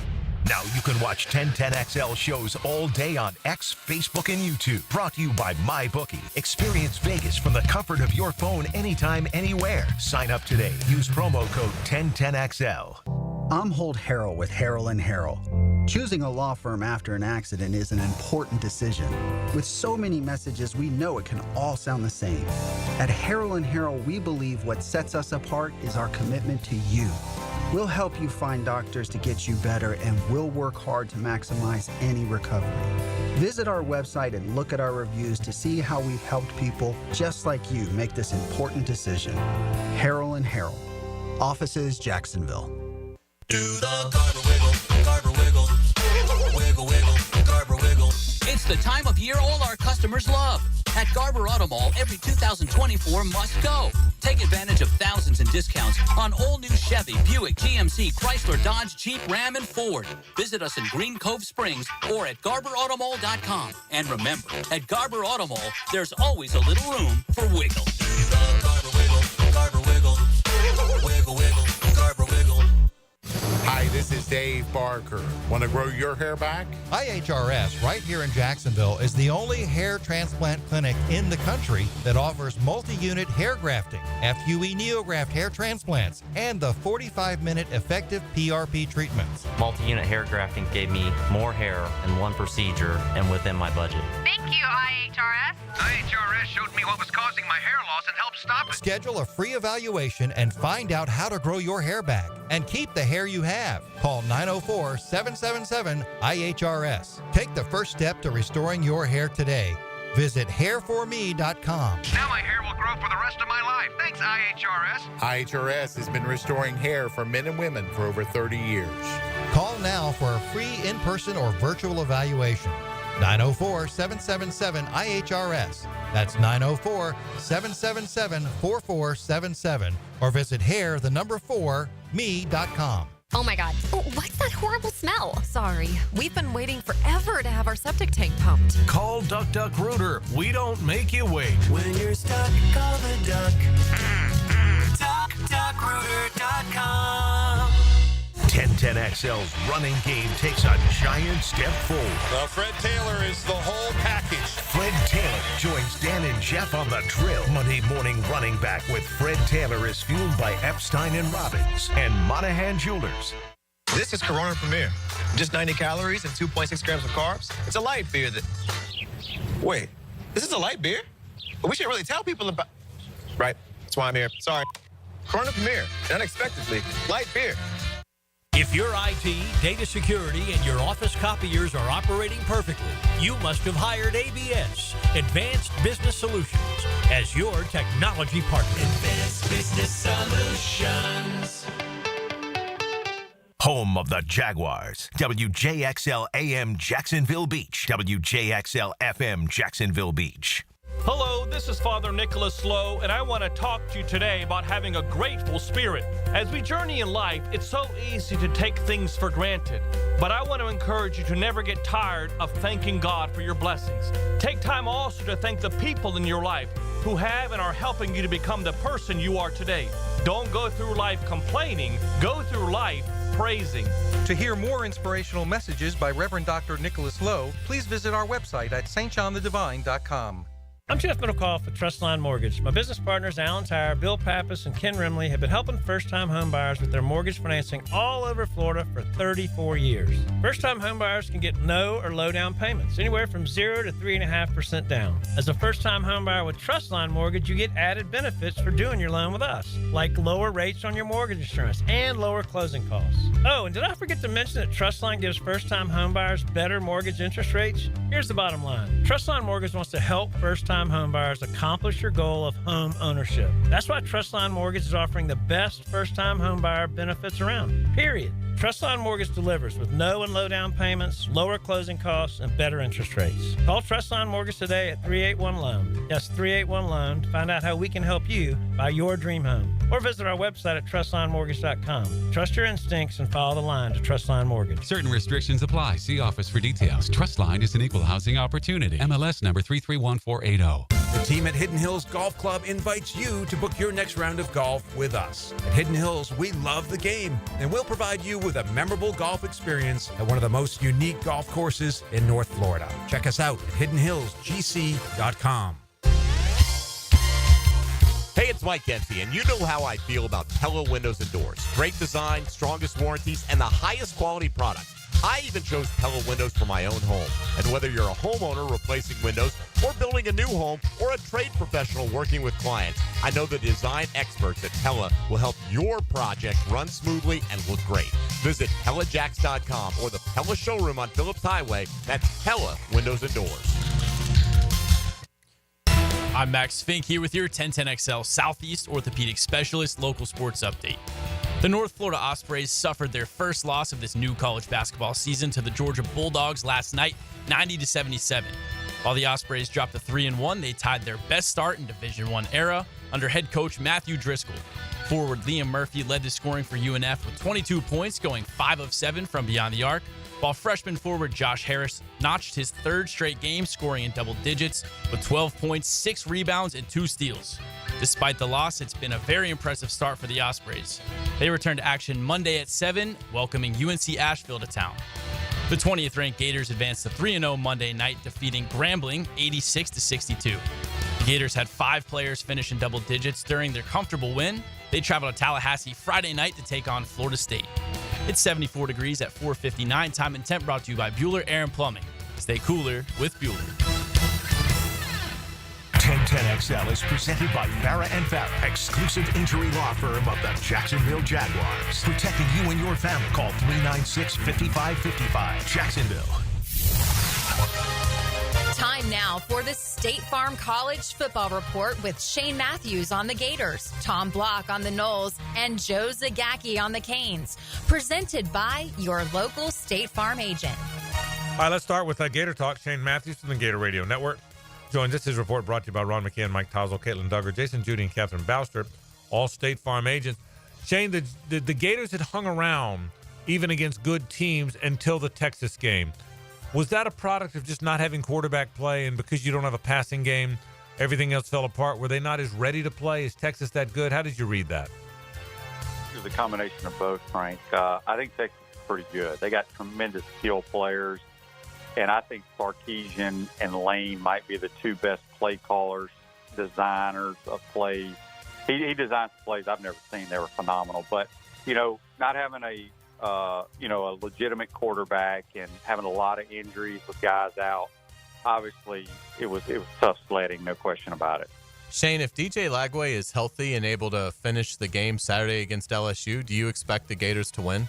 Now you can watch 1010XL shows all day on X, Facebook, and YouTube. Brought to you by MyBookie. Experience Vegas from the comfort of your phone anytime, anywhere. Sign up today. Use promo code 1010XL. I'm Holt Harrell with Harrell & Harrell. Choosing a law firm after an accident is an important decision. With so many messages, we know it can all sound the same. At Harrell & Harrell, we believe what sets us apart is our commitment to you. We'll help you find doctors to get you better, and we'll work hard to maximize any recovery. Visit our website and look at our reviews to see how we've helped people just like you make this important decision. Harrell & Harrell. Offices, Jacksonville. Do the Garber wiggle, Garber wiggle, wiggle, wiggle, Garber wiggle. It's the time of year all our customers love. At Garber Auto Mall, every 2024 must go. Take advantage of thousands in discounts on all new Chevy, Buick, GMC, Chrysler, Dodge, Jeep, Ram, and Ford. Visit us in Green Cove Springs or at GarberAutomall.com. And remember, at Garber Auto Mall, there's always a little room for wiggle. The Garber wiggle, Garber wiggle, wiggle, wiggle, Garber wiggle. Hi, this is Dave Barker. Want to grow your hair back? IHRS, right here in Jacksonville, is the only hair transplant clinic in the country that offers multi-unit hair grafting, FUE NeoGraft hair transplants, and the 45-minute effective PRP treatments. Multi-unit hair grafting gave me more hair in one procedure and within my budget. Thank you, IHRS. IHRS showed me what was causing my hair loss and helped stop it. Schedule a free evaluation and find out how to grow your hair back and keep the hair you have. Call 904-777-IHRS. Take the first step to restoring your hair today. Visit hairforme.com. Now my hair will grow for the rest of my life. Thanks, IHRS. IHRS has been restoring hair for men and women for over 30 years. Call now for a free in-person or virtual evaluation. 904-777-IHRS. That's 904-777-4477. Or visit hair4me.com. Oh my God. Oh, what's that horrible smell? Sorry. We've been waiting forever to have our septic tank pumped. Call Duck Duck Rooter. We don't make you wait. When you're stuck, call the duck. DuckDuckRooter.com. 1010XL's running game takes a giant step forward. Well, Fred Taylor is the whole package. Fred Taylor joins Dan and Jeff on the drill. Monday morning running back with Fred Taylor is fueled by Epstein and Robbins and Monahan Jewelers. This is Corona Premier. Just 90 calories and 2.6 grams of carbs. It's a light beer that... Wait, this is a light beer? But we should really tell people about... Right, that's why I'm here. Sorry. Corona Premier, unexpectedly, light beer. If your IT, data security, and your office copiers are operating perfectly, you must have hired ABS, Advanced Business Solutions, as your technology partner. Advanced Business Solutions. Home of the Jaguars. WJXL AM Jacksonville Beach. WJXL FM Jacksonville Beach. Hello, this is Father Nicholas Slow, and I want to talk to you today about having a grateful spirit. As we journey in life, it's so easy to take things for granted. But I want to encourage you to never get tired of thanking God for your blessings. Take time also to thank the people in your life who have and are helping you to become the person you are today. Don't go through life complaining. Go through life praising. To hear more inspirational messages by Reverend Dr. Nicholas Lowe, please visit our website at stjohnthedivine.com. I'm Jeff Middlecoff with Trustline Mortgage. My business partners, Alan Tyre, Bill Pappas, and Ken Rimley, have been helping first-time home buyers with their mortgage financing all over Florida for 34 years. First-time home buyers can get no or low down payments, anywhere from 0 to 3.5% down. As a first-time home buyer with Trustline Mortgage, you get added benefits for doing your loan with us, like lower rates on your mortgage insurance and lower closing costs. Oh, and did I forget to mention that Trustline gives first-time home buyers better mortgage interest rates? Here's the bottom line. Trustline Mortgage wants to help first-time first-time homebuyers accomplish your goal of home ownership. That's why Trustline Mortgage is offering the best first-time homebuyer benefits around, period. Trustline Mortgage delivers with no and low down payments, lower closing costs, and better interest rates. Call Trustline Mortgage today at 381-LOAN. That's 381-LOAN to find out how we can help you buy your dream home. Or visit our website at trustlinemortgage.com. Trust your instincts and follow the line to Trustline Mortgage. Certain restrictions apply. See office for details. Trustline is an equal housing opportunity. MLS number 331480. The team at Hidden Hills Golf Club invites you to book your next round of golf with us. At Hidden Hills, we love the game, and we'll provide you with a memorable golf experience at one of the most unique golf courses in North Florida. Check us out at hiddenhillsgc.com. Hey, it's Mike Dempsey, and you know how I feel about Pella Windows and Doors. Great design, strongest warranties, and the highest quality product. I even chose Pella Windows for my own home. And whether you're a homeowner replacing windows or building a new home or a trade professional working with clients, I know the design experts at Pella will help your project run smoothly and look great. Visit PellaJacks.com or the Pella showroom on Phillips Highway. That's Pella Windows and Doors. I'm Max Fink here with your 1010XL Southeast Orthopedic Specialist local sports update. The North Florida Ospreys suffered their first loss of this new college basketball season to the Georgia Bulldogs last night, 90-77. While the Ospreys dropped to 3-1, they tied their best start in Division I era under head coach Matthew Driscoll. Forward Liam Murphy led the scoring for UNF with 22 points, going 5 of 7 from beyond the arc, while freshman forward Josh Harris notched his third straight game, scoring in double digits with 12 points, 6 rebounds, and 2 steals. Despite the loss, it's been a very impressive start for the Ospreys. They return to action Monday at 7, welcoming UNC Asheville to town. The 20th-ranked Gators advanced to 3-0 Monday night, defeating Grambling 86-62. The Gators had 5 players finish in double digits during their comfortable win. They travel to Tallahassee Friday night to take on Florida State. It's 74 degrees at 4:59. Time and temp brought to you by Bueller Air and Plumbing. Stay cooler with Bueller. 1010XL is presented by Farah & Farah, exclusive injury law firm of the Jacksonville Jaguars. Protecting you and your family. Call 396-5555. Jacksonville. Time now for the State Farm College Football Report with Shane Matthews on the Gators, Tom Block on the Noles, and Joe Zagacki on the Canes. Presented by your local State Farm agent. All right, let's start with Gator Talk. Shane Matthews from the Gator Radio Network joins us. His report brought to you by Ron McKeon, Mike Tozel, Caitlin Duggar, Jason Judy, and Catherine Bouster, all State Farm agents. Shane, the Gators had hung around even against good teams until the Texas game. Was that a product of just not having quarterback play, and because you don't have a passing game, everything else fell apart? Were they not as ready to play? Is Texas that good? How did you read that? It was a combination of both, Frank. I think Texas is pretty good. They got tremendous skill players, and I think Sarkisian and Lane might be the two best play callers, designers of plays. He designs plays I've never seen. They were phenomenal. But, not having a legitimate quarterback and having a lot of injuries with guys out, obviously it was tough sledding, no question about it. Shane, if DJ Lagway is healthy and able to finish the game Saturday against LSU, do you expect the Gators to win?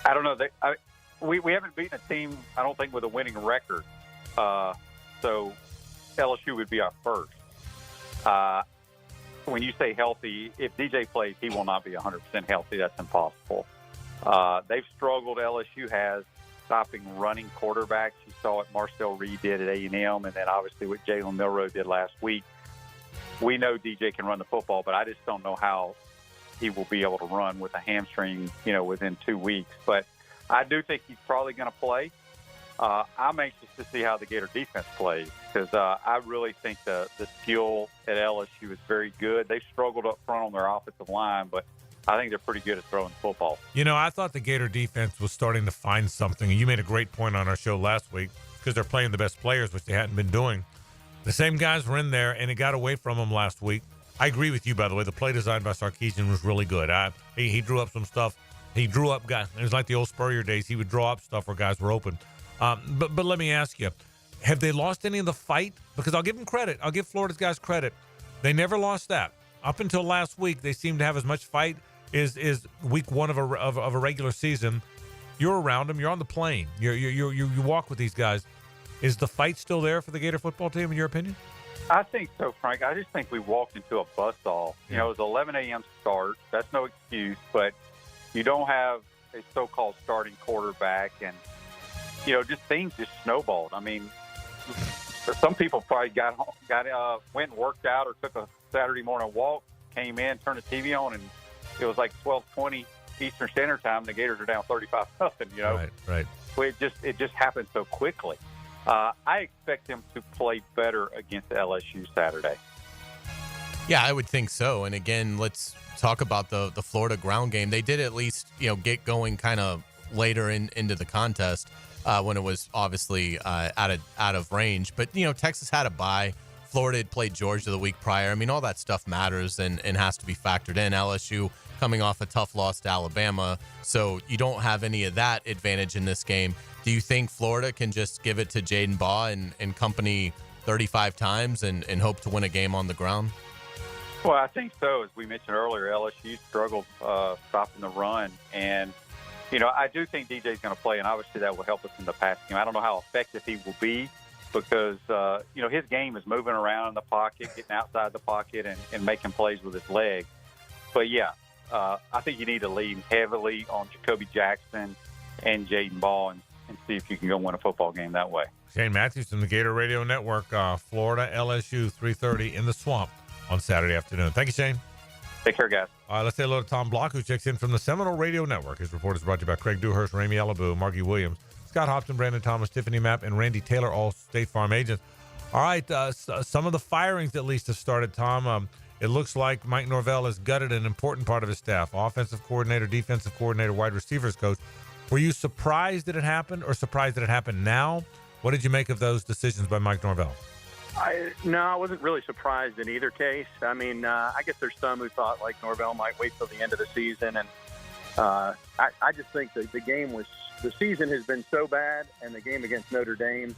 I don't know. We haven't beaten a team, I don't think, with a winning record. So LSU would be our first. When you say healthy, if DJ plays, he will not be 100% healthy. That's impossible. They've struggled, LSU has, stopping running quarterbacks. You saw what Marcel Reed did at A&M, and then obviously what Jalen Milroe did last week. We know DJ can run the football, but I just don't know how he will be able to run with a hamstring, within 2 weeks. But I do think he's probably going to play. I'm anxious to see how the Gator defense plays because I really think the skill at LSU is very good. They struggled up front on their offensive line, but I think they're pretty good at throwing the football. I thought the Gator defense was starting to find something. You made a great point on our show last week because they're playing the best players, which they hadn't been doing. The same guys were in there, and it got away from them last week. I agree with you, by the way. The play design by Sarkisian was really good. He drew up some stuff. He drew up guys. It was like the old Spurrier days. He would draw up stuff where guys were open. But let me ask you, have they lost any of the fight? Because I'll give them credit. I'll give Florida's guys credit. They never lost that. Up until last week, they seemed to have as much fight as week one of a regular season. You're around them. You're on the plane. You walk with these guys. Is the fight still there for the Gator football team, in your opinion? I think so, Frank. I just think we walked into a buzzsaw. You know, it was 11 a.m. start. That's no excuse, but you don't have a so-called starting quarterback, and, you know, just things just snowballed. I mean, some people probably went and worked out or took a Saturday morning walk, came in, turned the TV on, and it was like 12:20 Eastern Standard Time. The Gators are down 35-0. You know, right. So it just happened so quickly. I expect them to play better against LSU Saturday. Yeah, I would think so. And again, let's talk about the Florida ground game. They did at least, you know, get going kind of later into the contest when it was obviously out of range. But, you know, Texas had a bye. Florida had played Georgia the week prior. I mean, all that stuff matters and has to be factored in. LSU coming off a tough loss to Alabama, so you don't have any of that advantage in this game. Do you think Florida can just give it to Jaden Baugh and company 35 times and hope to win a game on the ground? Well, I think so. As we mentioned earlier, LSU struggled stopping the run. And, you know, I do think DJ's going to play, and obviously that will help us in the passing game. I don't know how effective he will be because, you know, his game is moving around in the pocket, getting outside the pocket, and making plays with his legs. But, yeah, I think you need to lean heavily on Jacoby Jackson and Jaden Baugh and see if you can go win a football game that way. Shane Matthews from the Gator Radio Network, Florida, LSU, 3:30 in the Swamp on Saturday afternoon. Thank you, Shane. Take care, guys. All right, let's say hello to Tom Block, who checks in from the Seminole Radio Network. His report is brought to you by Craig Dewhurst, Ramey Alabu, Margie Williams, Scott Hopton, Brandon Thomas, Tiffany Mapp, and Randy Taylor, all State Farm agents. All right, some of the firings at least have started, Tom. It looks like Mike Norvell has gutted an important part of his staff, offensive coordinator, defensive coordinator, wide receivers coach. Were you surprised that it happened or surprised that it happened now? What did you make of those decisions by Mike Norvell? No, I wasn't really surprised in either case. I mean, I guess there's some who thought like Norvell might wait till the end of the season. And I just think that the season has been so bad and the game against Notre Dame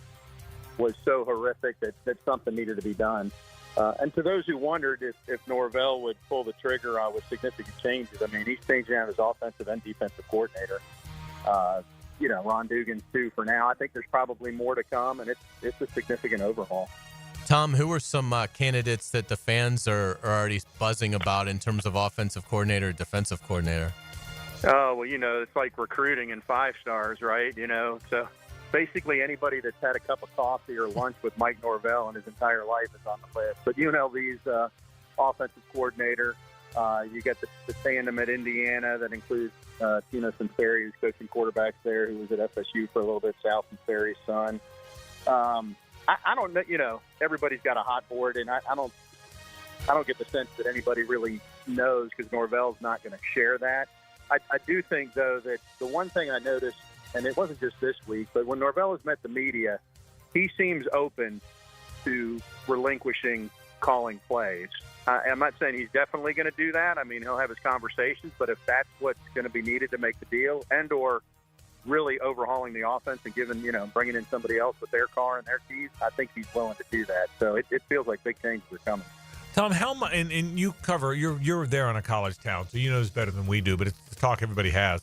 was so horrific that something needed to be done. And to those who wondered if Norvell would pull the trigger with significant changes, I mean, he's changing out his offensive and defensive coordinator. You know, Ron Dugan's too for now. I think there's probably more to come, and it's a significant overhaul. Tom, who are some candidates that the fans are already buzzing about in terms of offensive coordinator, defensive coordinator? Oh, well, you know, it's like recruiting in 5 stars, right? You know, so basically anybody that's had a cup of coffee or lunch with Mike Norvell in his entire life is on the list. But UNLV's offensive coordinator, you get the tandem at Indiana that includes Tino Sinceri, who's coaching quarterbacks there, who was at FSU for a little bit, Sal Sinceri's son. I don't know, you know, everybody's got a hot board, and I don't get the sense that anybody really knows because Norvell's not going to share that. I do think, though, that the one thing I noticed, and it wasn't just this week, but when Norvell has met the media, he seems open to relinquishing calling plays. I'm not saying he's definitely going to do that. I mean, he'll have his conversations, but if that's what's going to be needed to make the deal and or really overhauling the offense and bringing in somebody else with their car and their keys, I think he's willing to do that. So it feels like big changes are coming. Tom, how much, and you cover, you're there in a college town, so you know this better than we do, but it's the talk everybody has.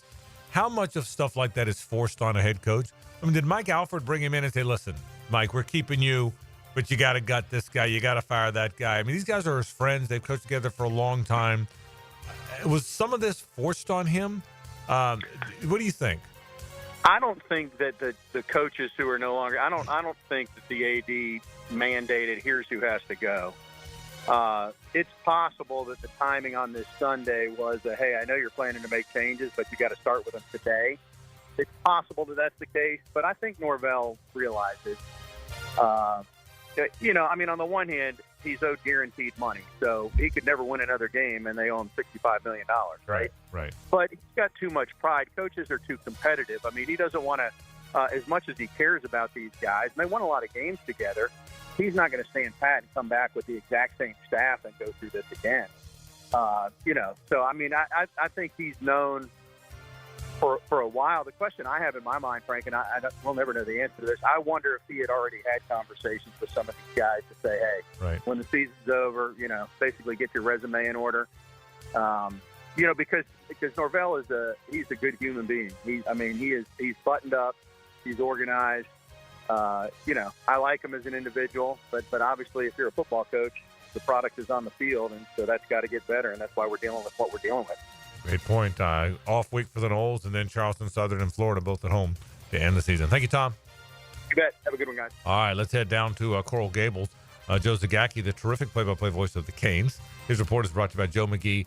How much of stuff like that is forced on a head coach? I mean, did Mike Alford bring him in and say, listen, Mike, we're keeping you, but you got to gut this guy. You got to fire that guy. I mean, these guys are his friends. They've coached together for a long time. Was some of this forced on him? What do you think? I don't think that the coaches who are no longer, I don't think that the AD mandated, here's who has to go. It's possible that the timing on this Sunday was hey, I know you're planning to make changes, but you got to start with them today. It's possible that that's the case, but I think Norvell realizes, I mean, on the one hand, he's owed guaranteed money, so he could never win another game, and they owe him $65 million, right? Right. But he's got too much pride. Coaches are too competitive. I mean, he doesn't want to, as much as he cares about these guys, and they won a lot of games together, he's not going to stand pat and come back with the exact same staff and go through this again. So, I mean, I think he's known for a while. The question I have in my mind, Frank, and we'll never know the answer to this, I wonder if he had already had conversations with some of these guys to say, hey, when the season's over, basically get your resume in order. Because Norvell he's a good human being. He's buttoned up, he's organized, I like him as an individual, but obviously if you're a football coach, the product is on the field, and so that's got to get better, and that's why we're dealing with what we're dealing with. Great point. Off week for the Noles, and then Charleston Southern and Florida both at home to end the season. Thank you, Tom. You bet. Have a good one, guys. All right, let's head down to Coral Gables. Joe Zagacki, the terrific play-by-play voice of the Canes. His report is brought to you by Joe McGee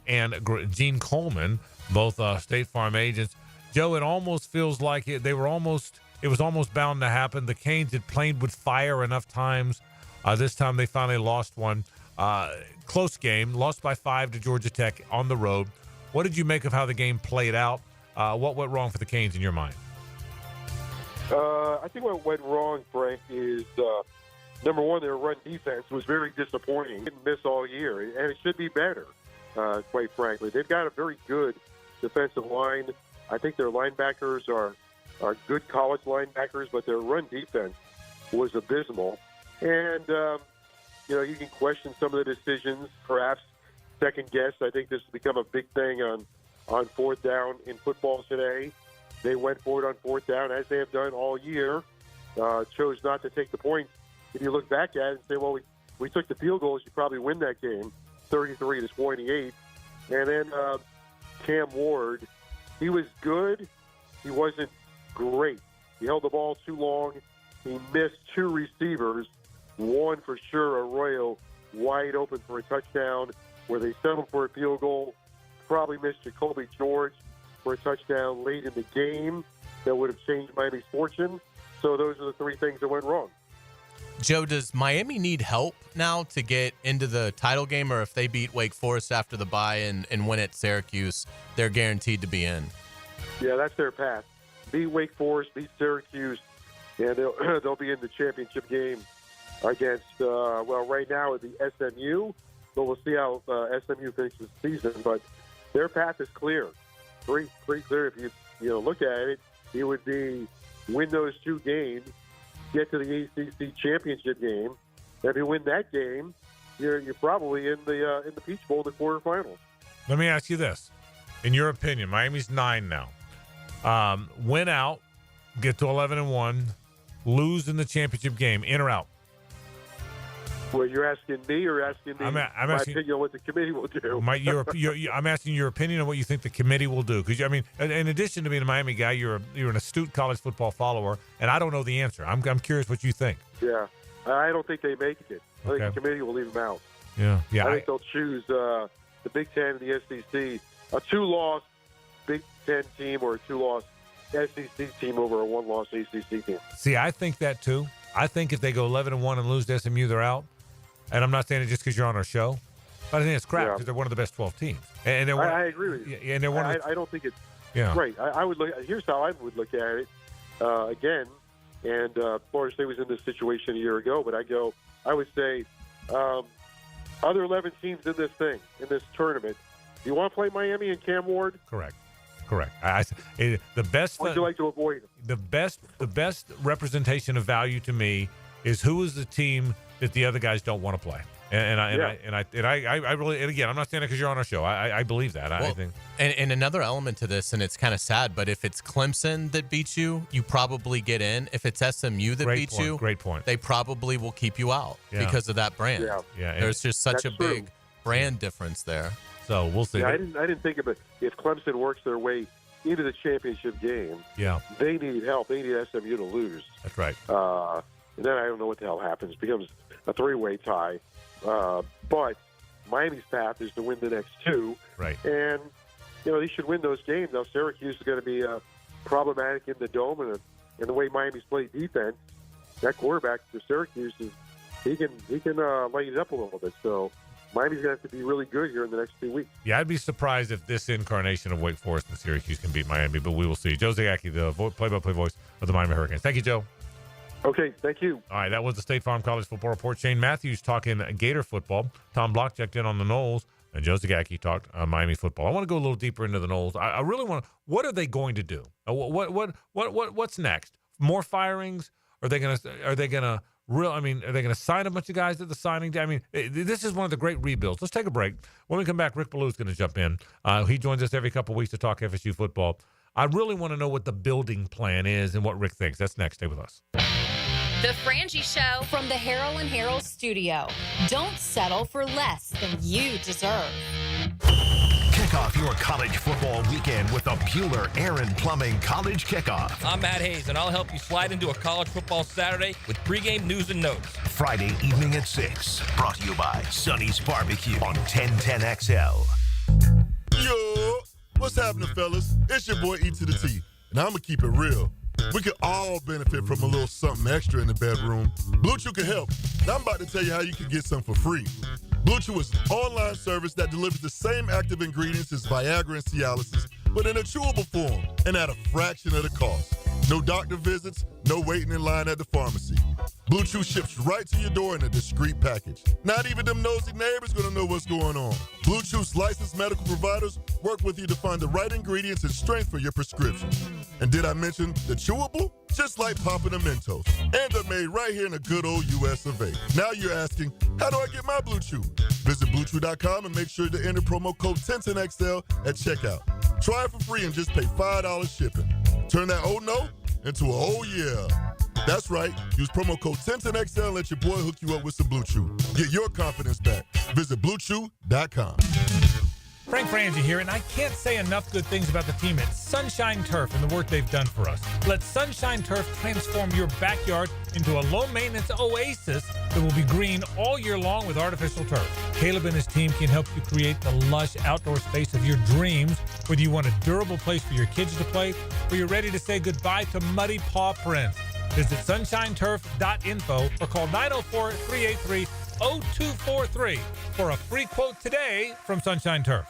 and Gene Coleman, both State Farm agents. Joe, it almost feels like it was almost bound to happen. The Canes had played with fire enough times. This time they finally lost one. Close game, lost by 5 to Georgia Tech on the road. What did you make of how the game played out? What went wrong for the Canes in your mind? I think what went wrong, Frank, is number one, their run defense was very disappointing. Didn't miss all year, and it should be better, quite frankly. They've got a very good defensive line. I think their linebackers are good college linebackers, but their run defense was abysmal. And, you can question some of the decisions, perhaps second guess. I think this has become a big thing on fourth down in football today. They went for it on fourth down, as they have done all year, chose not to take the points. If you look back at it and say, well, we took the field goals, you probably win that game, 33-28. And then Cam Ward, he was good. He wasn't great. He held the ball too long. He missed 2 receivers, one for sure, Arroyo, wide open for a touchdown, where they settled for a field goal. Probably missed Jacoby George for a touchdown late in the game that would have changed Miami's fortune. So those are the 3 things that went wrong. Joe, does Miami need help now to get into the title game, or if they beat Wake Forest after the bye and win at Syracuse, they're guaranteed to be in? Yeah, that's their path. Beat Wake Forest, beat Syracuse, and they'll be in the championship game against, right now it'd be SMU, but we'll see how SMU finishes the season. But their path is clear, pretty clear. If you look at it, it would be win those 2 games, get to the ACC championship game. And if you win that game, you're probably in the Peach Bowl, the quarterfinals. Let me ask you this: in your opinion, Miami's 9 now. Win out, get to 11-1, lose in the championship game, in or out? Well, you're asking me, or asking me I'm my asking, opinion on what the committee will do? I'm asking your opinion on what you think the committee will do. Because, in addition to being a Miami guy, you're an astute college football follower, and I don't know the answer. I'm curious what you think. Yeah, I don't think they make it. I think the committee will leave them out. Yeah. I think they'll choose the Big Ten and the SEC, a 2-loss Big Ten team or a 2-loss SEC team over a 1-loss ACC team. See, I think that too. I think if they go 11-1 and lose to SMU, they're out. And I'm not saying it just because you're on our show, but I think it's crap because they're one of the best 12 teams. And I agree with you. And they're I don't think it's great. I would look. Here's how I would look at it. Again, and Florida State was in this situation a year ago, but I would say, other 11 teams in this tournament. Do you want to play Miami and Cam Ward? Correct. The best. Would you like to avoid them? The best representation of value to me is who is the team that the other guys don't want to play. And I really, and again, I'm not saying it because you're on our show. I believe that. I think. And another element to this, and it's kind of sad, but if it's Clemson that beats you, you probably get in. If it's SMU that beats you, great point. They probably will keep you out because of that brand. Yeah. There's just such a big brand difference there. So we'll see. Yeah, I didn't think of it. If Clemson works their way into the championship game, they need help. They need SMU to lose. That's right. And then I don't know what the hell happens. It becomes a 3-way tie. But Miami's path is to win the next 2. Right. And, they should win those games. Now, Syracuse is going to be problematic in the Dome, and the way Miami's played defense, that quarterback for Syracuse, he can light it up a little bit. So Miami's going to have to be really good here in the next 2 weeks. Yeah, I'd be surprised if this incarnation of Wake Forest and Syracuse can beat Miami, but we will see. Joe Zagacki, the play-by-play voice of the Miami Hurricanes. Thank you, Joe. Okay, thank you. All right, that was the State Farm College Football Report. Shane Matthews talking Gator football. Tom Block checked in on the Noles, and Joe Zagacki talked Miami football. I want to go a little deeper into the Noles. I really want to. What are they going to do? What's next? More firings? Are they going to sign a bunch of guys at the signing day? I mean, this is one of the great rebuilds. Let's take a break. When we come back, Rick Ballou is going to jump in. He joins us every couple of weeks to talk FSU football. I really want to know what the building plan is and what Rick thinks. That's next. Stay with us. The Frangie Show from the Harrell and Harrell studio. Don't settle for less than you deserve. Kick off your college football weekend with the Bueller Air and Plumbing College Kickoff. I'm Matt Hays, and I'll help you slide into a college football Saturday with pregame news and notes. Friday evening at 6. Brought to you by Sonny's Barbecue on 1010XL. Yo, what's happening, fellas? It's your boy E to the T, and I'm going to keep it real. We could all benefit from a little something extra in the bedroom. Blue Chew can help. And I'm about to tell you how you can get some for free. Blue Chew is an online service that delivers the same active ingredients as Viagra and Cialis, but in a chewable form and at a fraction of the cost. No doctor visits, no waiting in line at the pharmacy. Blue Chew ships right to your door in a discreet package. Not even them nosy neighbors gonna know what's going on. Blue Chew's licensed medical providers work with you to find the right ingredients and strength for your prescription. And did I mention the chewable? Just like popping a Mentos. And they're made right here in the good old US of A. Now you're asking, how do I get my Blue Chew? Visit BlueChew.com and make sure to enter promo code 1010XL at checkout. Try it for free and just pay $5 shipping. Turn that oh no into a oh yeah. That's right. Use promo code 1010XL and let your boy hook you up with some Blue Chew. Get your confidence back. Visit BlueChew.com. Frank Frangie here, and I can't say enough good things about the team at Sunshine Turf and the work they've done for us. Let Sunshine Turf transform your backyard into a low-maintenance oasis that will be green all year long with artificial turf. Caleb and his team can help you create the lush outdoor space of your dreams, whether you want a durable place for your kids to play or you're ready to say goodbye to muddy paw prints. Visit sunshineturf.info or call 904-383-0243 for a free quote today from Sunshine Turf.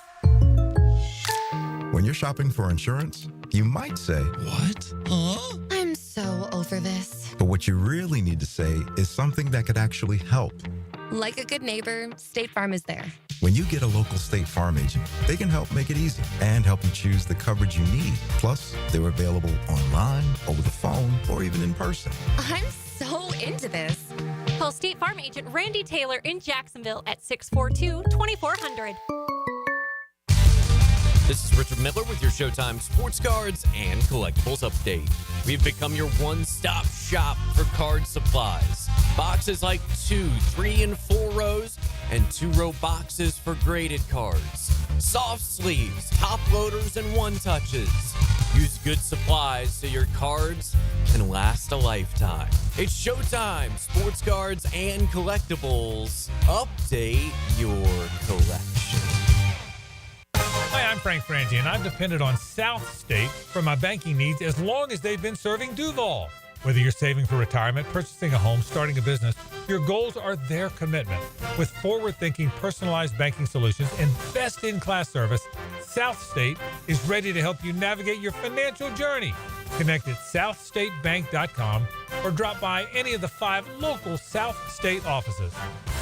When you're shopping for insurance, you might say, "What? Huh? I'm so over this." But what you really need to say is something that could actually help. Like a good neighbor, State Farm is there. When you get a local State Farm agent, they can help make it easy and help you choose the coverage you need. Plus, they're available online, over the phone, or even in person. I'm so into this. Call State Farm agent Randy Taylor in Jacksonville at 642-2400. This is Richard Miller with your Showtime Sports Cards and Collectibles Update. We've become your one-stop shop for card supplies. Boxes like 2, 3, and 4 rows, and 2-row boxes for graded cards. Soft sleeves, top loaders, and one-touches. Use good supplies so your cards can last a lifetime. It's Showtime Sports Cards and Collectibles. Update your collection. Hi, I'm Frank Frangie, and I've depended on South State for my banking needs as long as they've been serving Duval. Whether you're saving for retirement, purchasing a home, starting a business, your goals are their commitment. With forward-thinking, personalized banking solutions and best-in-class service, South State is ready to help you navigate your financial journey. Connect at southstatebank.com or drop by any of the 5 local South State offices.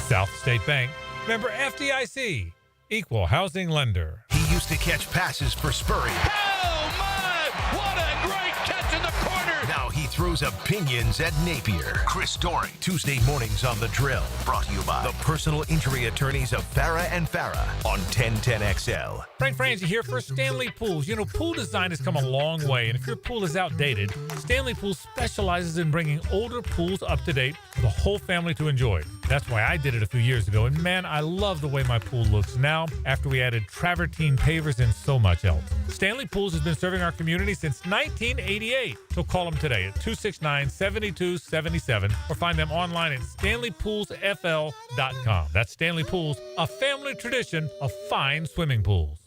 South State Bank, member FDIC, equal housing lender. He used to catch passes for Spurrier. Oh, my! What a great catch in the corner! Now he throws opinions at Napier. Chris Doring, Tuesday mornings on The Drill. Brought to you by the personal injury attorneys of Farah and Farah on 1010XL. Frank Frangie here for Stanley Pools. You know, pool design has come a long way, and if your pool is outdated, Stanley Pools specializes in bringing older pools up to date for the whole family to enjoy. That's why I did it a few years ago, and man, I love the way my pool looks now after we added travertine pavers and so much else. Stanley Pools has been serving our community since 1988, so call them today at 269-7277 or find them online at stanleypoolsfl.com. That's Stanley Pools, a family tradition of fine swimming pools.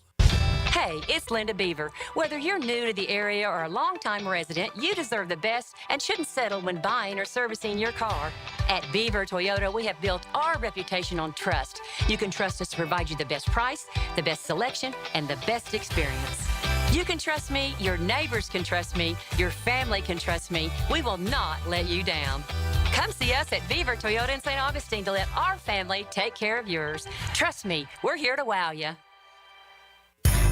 Hey, it's Linda Beaver. Whether you're new to the area or a longtime resident, you deserve the best and shouldn't settle when buying or servicing your car. At Beaver Toyota, we have built our reputation on trust. You can trust us to provide you the best price, the best selection, and the best experience. You can trust me, your neighbors can trust me, your family can trust me. We will not let you down. Come see us at Beaver Toyota in St. Augustine to let our family take care of yours. Trust me, we're here to wow you.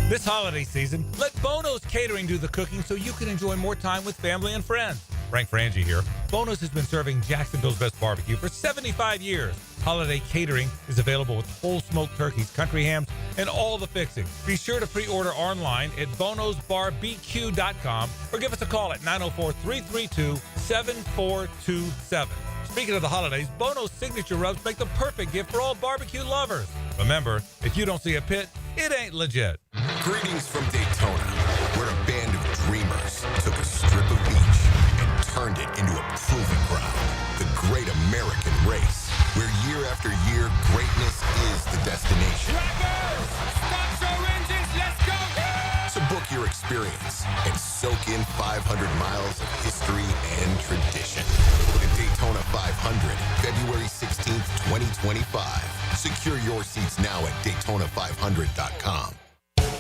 This holiday season, let Bono's Catering do the cooking so you can enjoy more time with family and friends. Frank Frangie here. Bono's has been serving Jacksonville's best barbecue for 75 years. Holiday catering is available with whole smoked turkeys, country hams, and all the fixings. Be sure to pre-order online at bonosbarbq.com or give us a call at 904-332-7427. Speaking of the holidays, Bono's signature rubs make the perfect gift for all barbecue lovers. Remember, if you don't see a pit, it ain't legit. Greetings from Daytona, where a band of dreamers took a strip of beach and turned it into a proving ground. The Great American Race, where year after year, greatness is the destination. Start your engines, let's go! So book your experience and soak in 500 miles of history and tradition. The Daytona 500, February 16th, 2025. Secure your seats now at Daytona500.com.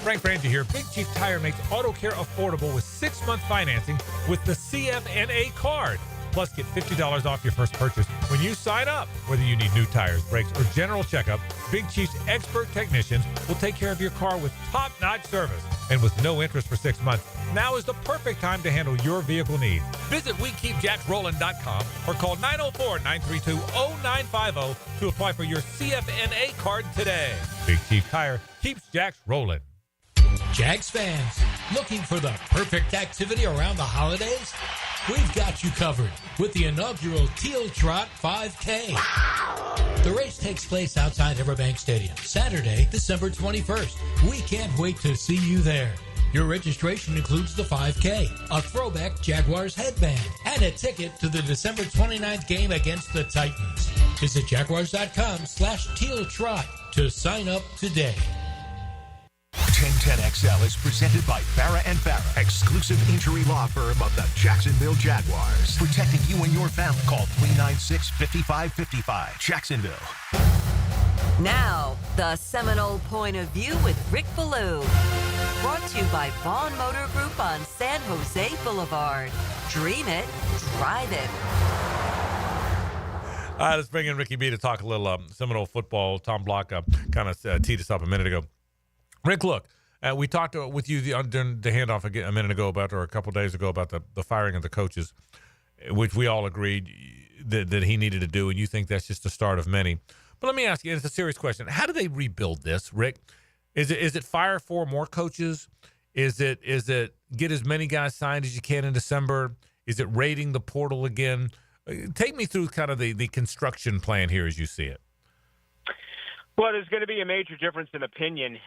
Frank Frangie here. Big Chief Tire makes auto care affordable with 6-month financing with the CFNA card. Plus, get $50 off your first purchase when you sign up. Whether you need new tires, brakes, or general checkup, Big Chief's expert technicians will take care of your car with top-notch service. And with no interest for 6 months, now is the perfect time to handle your vehicle needs. Visit WeKeepJacksRollin.com or call 904-932-0950 to apply for your CFNA card today. Big Chief Tire keeps Jacks rolling. Jags fans, looking for the perfect activity around the holidays? We've got you covered with the inaugural Teal Trot 5K. The race takes place outside Everbank Stadium, Saturday, December 21st. We can't wait to see you there. Your registration includes the 5K, a throwback Jaguars headband, and a ticket to the December 29th game against the Titans. Visit Jaguars.com/Teal Trot to sign up today. 1010XL is presented by Farrah & Farrah, exclusive injury law firm of the Jacksonville Jaguars. Protecting you and your family. Call 396-5555. Jacksonville. Now, the Seminole Point of View with Rick Ballou. Brought to you by Vaughn Motor Group on San Jose Boulevard. Dream it, drive it. All right, let's bring in Ricky B to talk a little Seminole football. Tom Block kind of teed us up a minute ago. Rick, look, we talked with you during the handoff a minute ago or a couple days ago about the firing of the coaches, which we all agreed that he needed to do, and you think that's just the start of many. But let me ask you, it's a serious question. How do they rebuild this, Rick? Is it fire 4 more coaches? Is it get as many guys signed as you can in December? Is it raiding the portal again? Take me through kind of the construction plan here as you see it. Well, there's going to be a major difference in opinion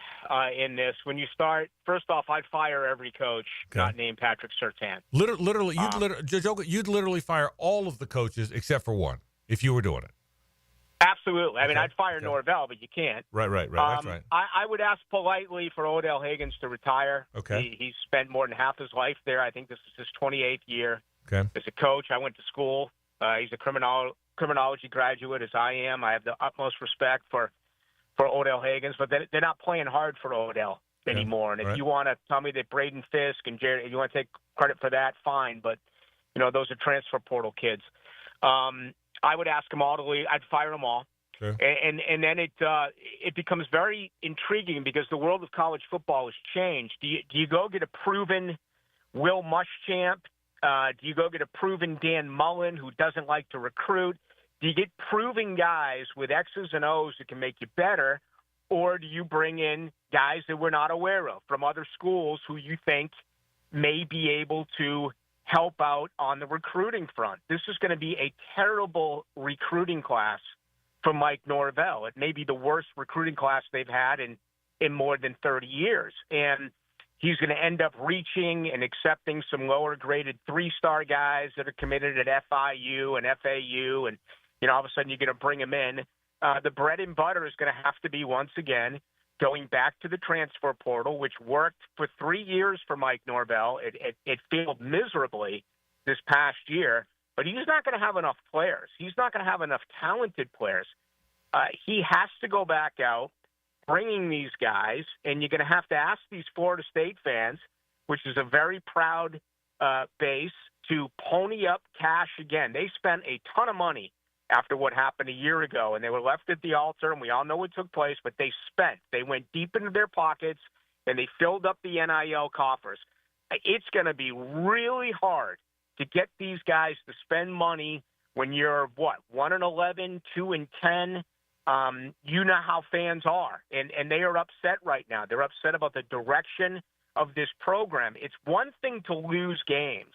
in this. When you start, first off, I'd fire every coach not named Patrick Surtain. Literally, you'd literally fire all of the coaches except for one if you were doing it. Absolutely. I mean, I'd fire Norvell, but you can't. Right. That's right. I would ask politely for Odell Higgins to retire. Okay. He's spent more than half his life there. I think this is his 28th year as a coach. I went to school. He's a criminology graduate, as I am. I have the utmost respect for Odell Higgins, but they're not playing hard for Odell anymore. And if you want to tell me that Braden Fisk and Jared, you want to take credit for that, fine. But, those are transfer portal kids. I would ask them all to leave. I'd fire them all. Sure. And then it becomes very intriguing because the world of college football has changed. Do you go get a proven Will Muschamp? Do you go get a proven Dan Mullen who doesn't like to recruit? Do you get proven guys with X's and O's that can make you better, or do you bring in guys that we're not aware of from other schools who you think may be able to help out on the recruiting front? This is going to be a terrible recruiting class for Mike Norvell. It may be the worst recruiting class they've had in more than 30 years. And he's going to end up reaching and accepting some lower-graded 3-star guys that are committed at FIU and FAU, and all of a sudden you're going to bring them in. The bread and butter is going to have to be, once again, going back to the transfer portal, which worked for 3 years for Mike Norvell. It failed miserably this past year, but he's not going to have enough players. He's not going to have enough talented players. He has to go back out, bringing these guys, and you're going to have to ask these Florida State fans, which is a very proud base, to pony up cash again. They spent a ton of money after what happened a year ago, and they were left at the altar, and we all know what took place, but they spent. They went deep into their pockets, and they filled up the NIL coffers. It's going to be really hard to get these guys to spend money when you're, 1-11, 2-10, you know how fans are, and they are upset right now. They're upset about the direction of this program. It's one thing to lose games.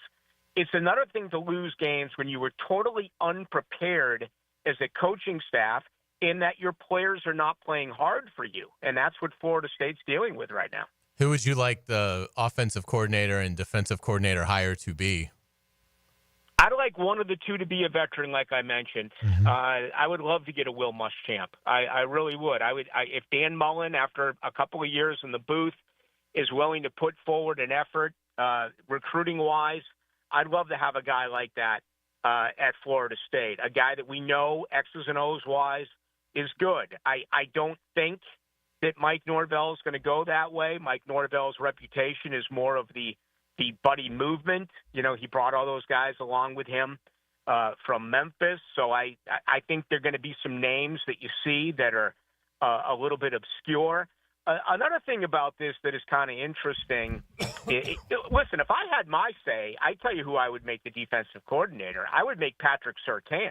It's another thing to lose games when you were totally unprepared as a coaching staff in that your players are not playing hard for you, and that's what Florida State's dealing with right now. Who would you like the offensive coordinator and defensive coordinator hire to be? I'd like one of the two to be a veteran, like I mentioned. I would love to get a Will Muschamp. I really would. If Dan Mullen, after a couple of years in the booth, is willing to put forward an effort recruiting-wise, I'd love to have a guy like that at Florida State, a guy that we know X's and O's-wise is good. I don't think that Mike Norvell is going to go that way. Mike Norvell's reputation is more of the buddy movement. You know, he brought all those guys along with him from Memphis. So I think there are going to be some names that you see that are a little bit obscure. Another thing about this that is kind of interesting, listen, if I had my say, I'd tell you who I would make the defensive coordinator. I would make Patrick Surtain.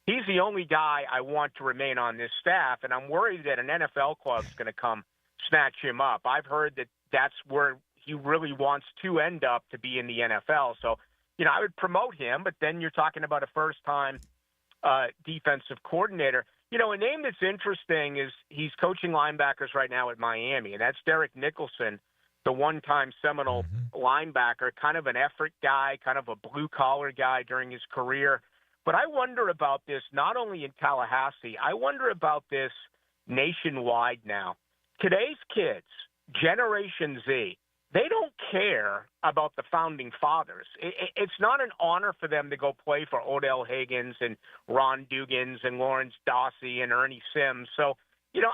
He's the only guy I want to remain on this staff, and I'm worried that an NFL club is going to come snatch him up. I've heard that that's where he really wants to end up, to be in the NFL. So, you know, I would promote him, but then you're talking about a first-time defensive coordinator. You know, a name that's interesting is he's coaching linebackers right now at Miami, and that's Derek Nicholson, the one-time Seminole linebacker, kind of an effort guy, kind of a blue-collar guy during his career. But I wonder about this not only in Tallahassee, I wonder about this nationwide now. Today's kids, Generation Z, they don't care about the founding fathers. It's not an honor for them to go play for Odell Higgins and Ron Dugans and Lawrence Dossie and Ernie Sims. So, you know,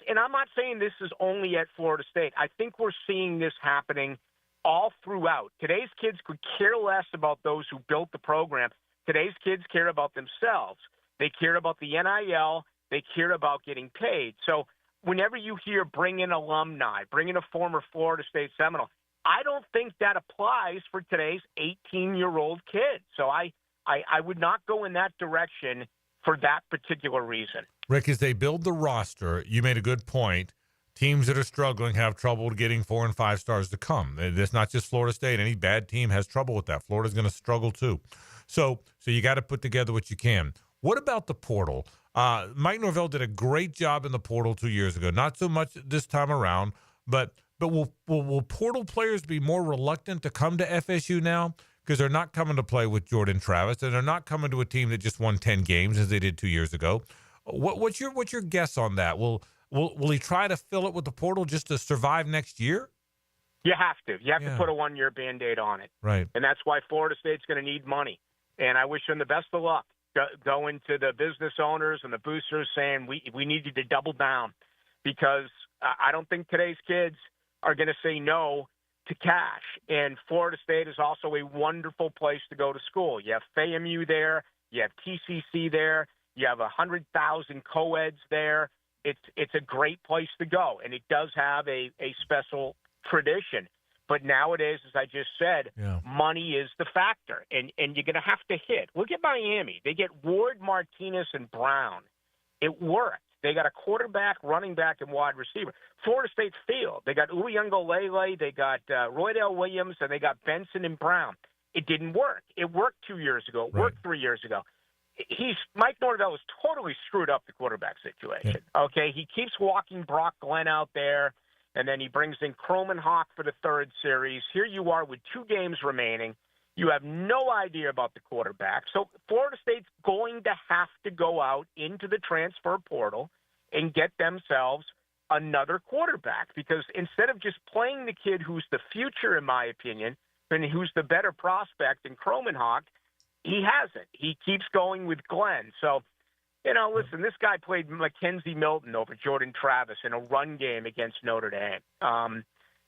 and I'm not saying this is only at Florida State. I think we're seeing this happening all throughout. Today's kids could care less about those who built the program. Today's kids care about themselves. They care about the NIL. They care about getting paid. So whenever you hear bring in alumni, bring in a former Florida State Seminole, I don't think that applies for today's 18-year-old kid. So I would not go in that direction for that particular reason. Rick, as they build the roster, you made a good point. Teams that are struggling have trouble getting 4 and 5 stars to come. It's not just Florida State. Any bad team has trouble with that. Florida's going to struggle too. So you got to put together what you can. What about the portal? Mike Norvell did a great job in the portal 2 years ago. Not so much this time around, but will portal players be more reluctant to come to FSU now because they're not coming to play with Jordan Travis and they're not coming to a team that just won 10 games as they did 2 years ago? What's your guess on that? Will he try to fill it with the portal just to survive next year? You have to. You have to put a one-year Band-Aid on it. Right. And that's why Florida State's going to need money. And I wish them the best of luck. Going to the business owners and the boosters saying we need you to double down, because I don't think today's kids are going to say no to cash. And Florida State is also a wonderful place to go to school. You have FAMU there. You have TCC there. You have 100,000 co-eds there. It's a great place to go, and it does have a special tradition. But nowadays, as I just said, money is the factor, and you're going to have to hit. Look at Miami. They get Ward, Martinez, and Brown. It worked. They got a quarterback, running back, and wide receiver. Florida State field. They got Uyunglele, they got Roydell Williams, and they got Benson and Brown. It didn't work. It worked 2 years ago. It worked 3 years ago. Mike Norvell has totally screwed up the quarterback situation. Okay, he keeps walking Brock Glenn out there, and then he brings in Croman Hawk for the third series. Here you are with 2 games remaining. You have no idea about the quarterback. So Florida State's going to have to go out into the transfer portal and get themselves another quarterback, because instead of just playing the kid who's the future, in my opinion, and who's the better prospect in Croman Hawk, he hasn't. He keeps going with Glenn. So, you know, listen, this guy played Mackenzie Milton over Jordan Travis in a run game against Notre Dame.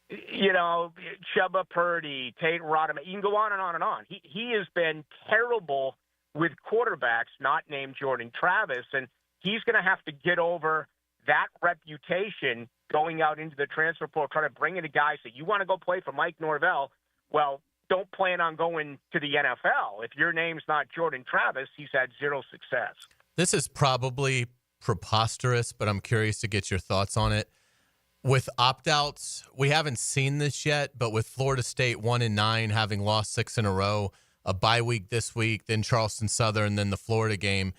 You know, Chubba Purdy, Tate Rodham, you can go on and on and on. He has been terrible with quarterbacks not named Jordan Travis, and he's going to have to get over that reputation going out into the transfer portal, trying to bring in the guys that you want to go play for Mike Norvell. Well, don't plan on going to the NFL. If your name's not Jordan Travis, he's had zero success. This is probably preposterous, but I'm curious to get your thoughts on it. With opt-outs, we haven't seen this yet, but with Florida State 1-9, having lost 6 in a row, a bye week this week, then Charleston Southern, then the Florida game,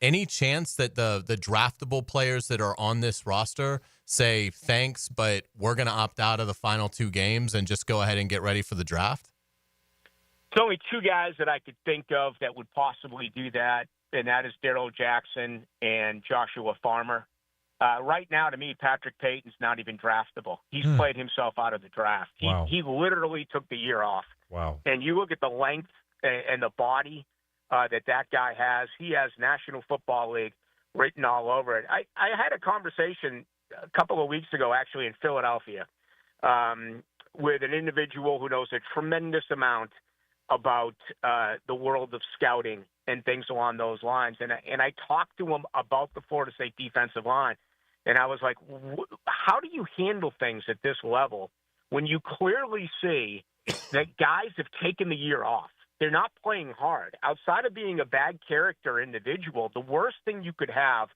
any chance that the draftable players that are on this roster say thanks, but we're going to opt out of the final 2 games and just go ahead and get ready for the draft? There's only 2 guys that I could think of that would possibly do that, and that is Darrell Jackson and Joshua Farmer. Right now, to me, Patrick Payton's not even draftable. He's played himself out of the draft. He literally took the year off. Wow. And you look at the length and the body that guy has. He has National Football League written all over it. I had a conversation a couple of weeks ago, actually, in Philadelphia with an individual who knows a tremendous amount about the world of scouting and things along those lines. And I talked to him about the Florida State defensive line. And I was like, how do you handle things at this level when you clearly see that guys have taken the year off? They're not playing hard. Outside of being a bad character individual, the worst thing you could have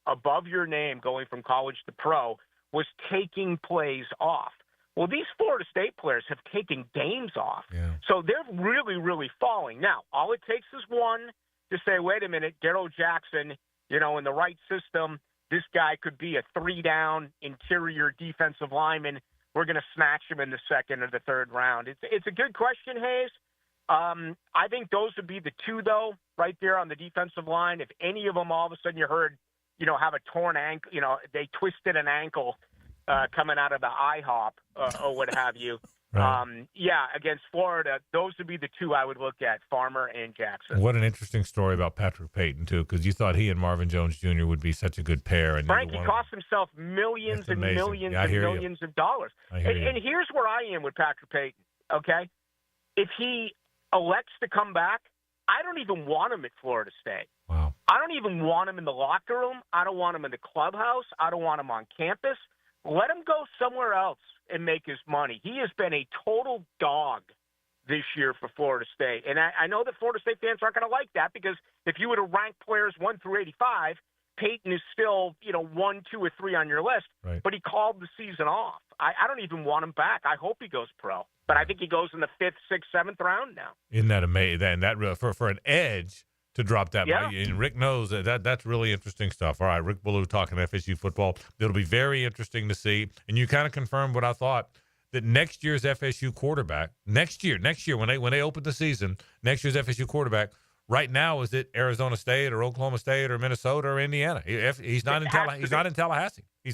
above your name going from college to pro was taking plays off. Well, these Florida State players have taken games off. Yeah. So they're really, really falling. Now, all it takes is one to say, wait a minute, Darrell Jackson, in the right system, this guy could be a 3-down interior defensive lineman. We're going to snatch him in the 2nd or the 3rd round. It's a good question, Hays. I think those would be the 2, though, right there on the defensive line. If any of them all of a sudden you heard, have a torn ankle, they twisted an ankle coming out of the IHOP or what have you. Right. Against Florida, those would be the 2 I would look at, Farmer and Jackson. What an interesting story about Patrick Payton, too, because you thought he and Marvin Jones Jr. would be such a good pair. And Frankie cost himself millions and millions and millions of dollars. And here's where I am with Patrick Payton, okay? If he elects to come back, I don't even want him at Florida State. Wow. I don't even want him in the locker room. I don't want him in the clubhouse. I don't want him on campus. Let him go somewhere else and make his money. He has been a total dog this year for Florida State. And I know that Florida State fans aren't going to like that because if you were to rank players 1 through 85, Payton is still, 1, 2, or 3 on your list. Right. But he called the season off. I don't even want him back. I hope he goes pro. But I think he goes in the 5th, 6th, 7th round now. Isn't that amazing? And that for an edge to drop that money. And Rick knows that's really interesting stuff. All right, Rick Ballou talking FSU football. It'll be very interesting to see. And you kind of confirmed what I thought, that next year's FSU quarterback, next year when they open the season, next year's FSU quarterback, right now, is it Arizona State or Oklahoma State or Minnesota or Indiana? He's not in Tallahassee. He's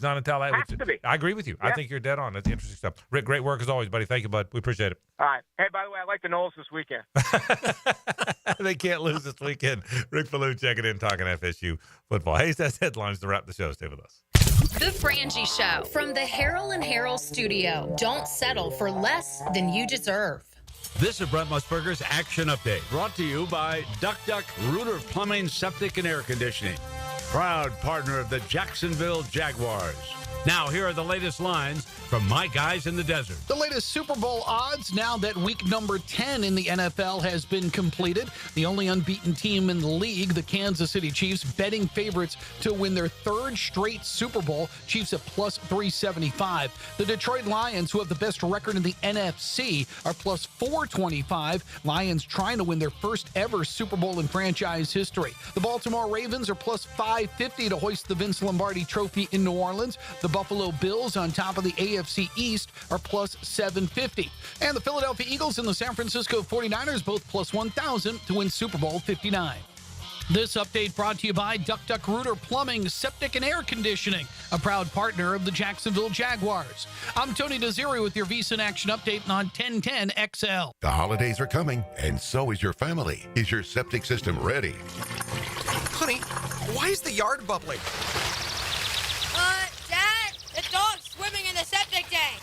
not in Tallahassee. I agree with you. Yeah. I think you're dead on. That's interesting stuff. Rick, great work as always, buddy. Thank you, bud. We appreciate it. All right. Hey, by the way, I like the Knowles this weekend. They can't lose this weekend. Rick Ballou checking in, talking FSU football. Hayes has headlines to wrap the show. Stay with us. The Frangie Show from the Harrell and Harrell studio. Don't settle for less than you deserve. This is Brent Musburger's Action Update, brought to you by Duck Duck Rooter Plumbing, Septic, and Air Conditioning, proud partner of the Jacksonville Jaguars. Now, here are the latest lines from my guys in the desert. The latest Super Bowl odds now that week number 10 in the NFL has been completed. The only unbeaten team in the league, the Kansas City Chiefs, betting favorites to win their 3rd straight Super Bowl. Chiefs at plus 375. The Detroit Lions, who have the best record in the NFC, are plus 425. Lions trying to win their first ever Super Bowl in franchise history. The Baltimore Ravens are plus 550 to hoist the Vince Lombardi Trophy in New Orleans. The Buffalo Bills on top of the AFC East are plus 750. And the Philadelphia Eagles and the San Francisco 49ers both plus 1,000 to win Super Bowl 59. This update brought to you by Duck Duck Rooter Plumbing, Septic, and Air Conditioning, a proud partner of the Jacksonville Jaguars. I'm Tony Desiri with your VSiN Action Update on 1010 XL. The holidays are coming, and so is your family. Is your septic system ready? Honey, why is the yard bubbling? Dad, the dog's swimming in the septic tank.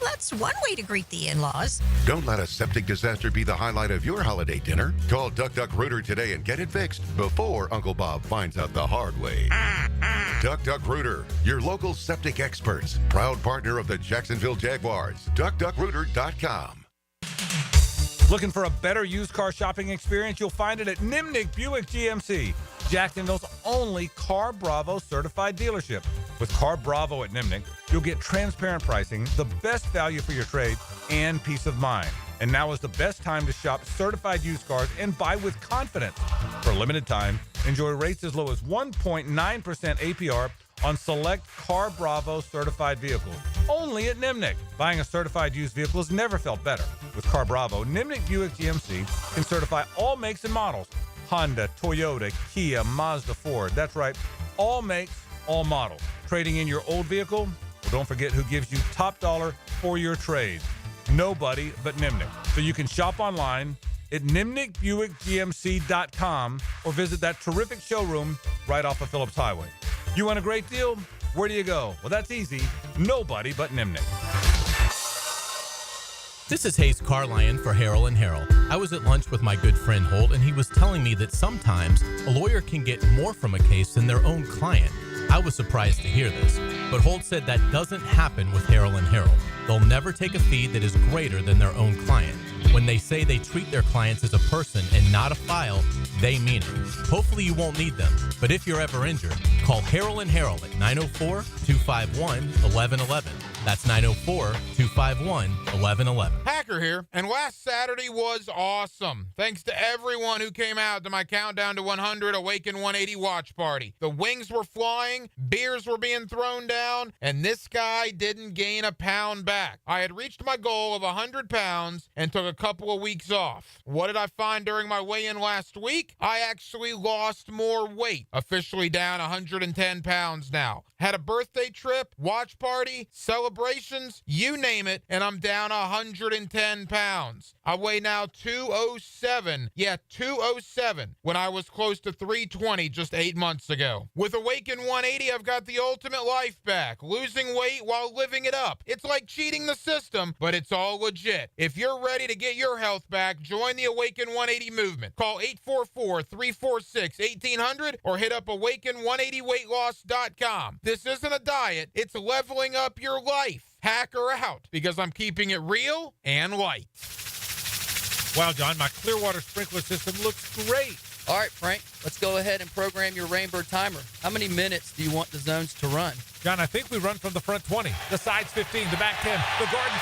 That's one way to greet the in-laws. Don't let a septic disaster be the highlight of your holiday dinner. Call Duck Duck Rooter today and get it fixed before Uncle Bob finds out the hard way. Duck Duck Rooter, your local septic experts. Proud partner of the Jacksonville Jaguars. DuckDuckRooter.com. Looking for a better used car shopping experience? You'll find it at Nimnick Buick GMC, Jacksonville's only Car Bravo certified dealership. With Car Bravo at Nimnick, you'll get transparent pricing, the best value for your trade, and peace of mind. And now is the best time to shop certified used cars and buy with confidence. For a limited time, enjoy rates as low as 1.9% APR on select Car Bravo certified vehicles. Only at Nimnick. Buying a certified used vehicle has never felt better. With Car Bravo, Nimnick Buick GMC can certify all makes and models. Honda, Toyota, Kia, Mazda, Ford. That's right, all makes, all models. Trading in your old vehicle? Well, don't forget who gives you top dollar for your trade. Nobody but Nimnick. So you can shop online at nimnickbuickgmc.com or visit that terrific showroom right off of Phillips Highway. You want a great deal? Where do you go? Well, that's easy. Nobody but Nimnick. This is Hays Carlyon for Harrell & Harrell. I was at lunch with my good friend Holt, and he was telling me that sometimes a lawyer can get more from a case than their own client. I was surprised to hear this, but Holt said that doesn't happen with Harrell & Harrell. They'll never take a fee that is greater than their own client. When they say they treat their clients as a person and not a file, they mean it. Hopefully you won't need them, but if you're ever injured, call Harrell & Harrell at 904-251-1111. That's 904-251-1111. Hacker here, and last Saturday was awesome. Thanks to everyone who came out to my Countdown to 100 Awaken 180 watch party. The wings were flying, beers were being thrown down, and this guy didn't gain a pound back. I had reached my goal of 100 pounds and took a couple of weeks off. What did I find during my weigh-in last week? I actually lost more weight, officially down 110 pounds now. Had a birthday trip, watch party, celebrations, you name it, and I'm down 110 pounds. I weigh now 207. Yeah, 207, when I was close to 320 just 8 months ago. With Awaken 180, I've got the ultimate life back, losing weight while living it up. It's like cheating the system, but it's all legit. If you're ready to get your health back, join the Awaken 180 movement. Call 844-346-1800 or hit up awaken180weightloss.com. This isn't a diet, it's leveling up your life. Hack her out, because I'm keeping it real and light. Wow, John, my Clearwater sprinkler system looks great. All right, Frank, let's go ahead and program your Rainbird timer. How many minutes do you want the zones to run? John, I think we run from the front 20, the sides 15, the back 10, the garden 5.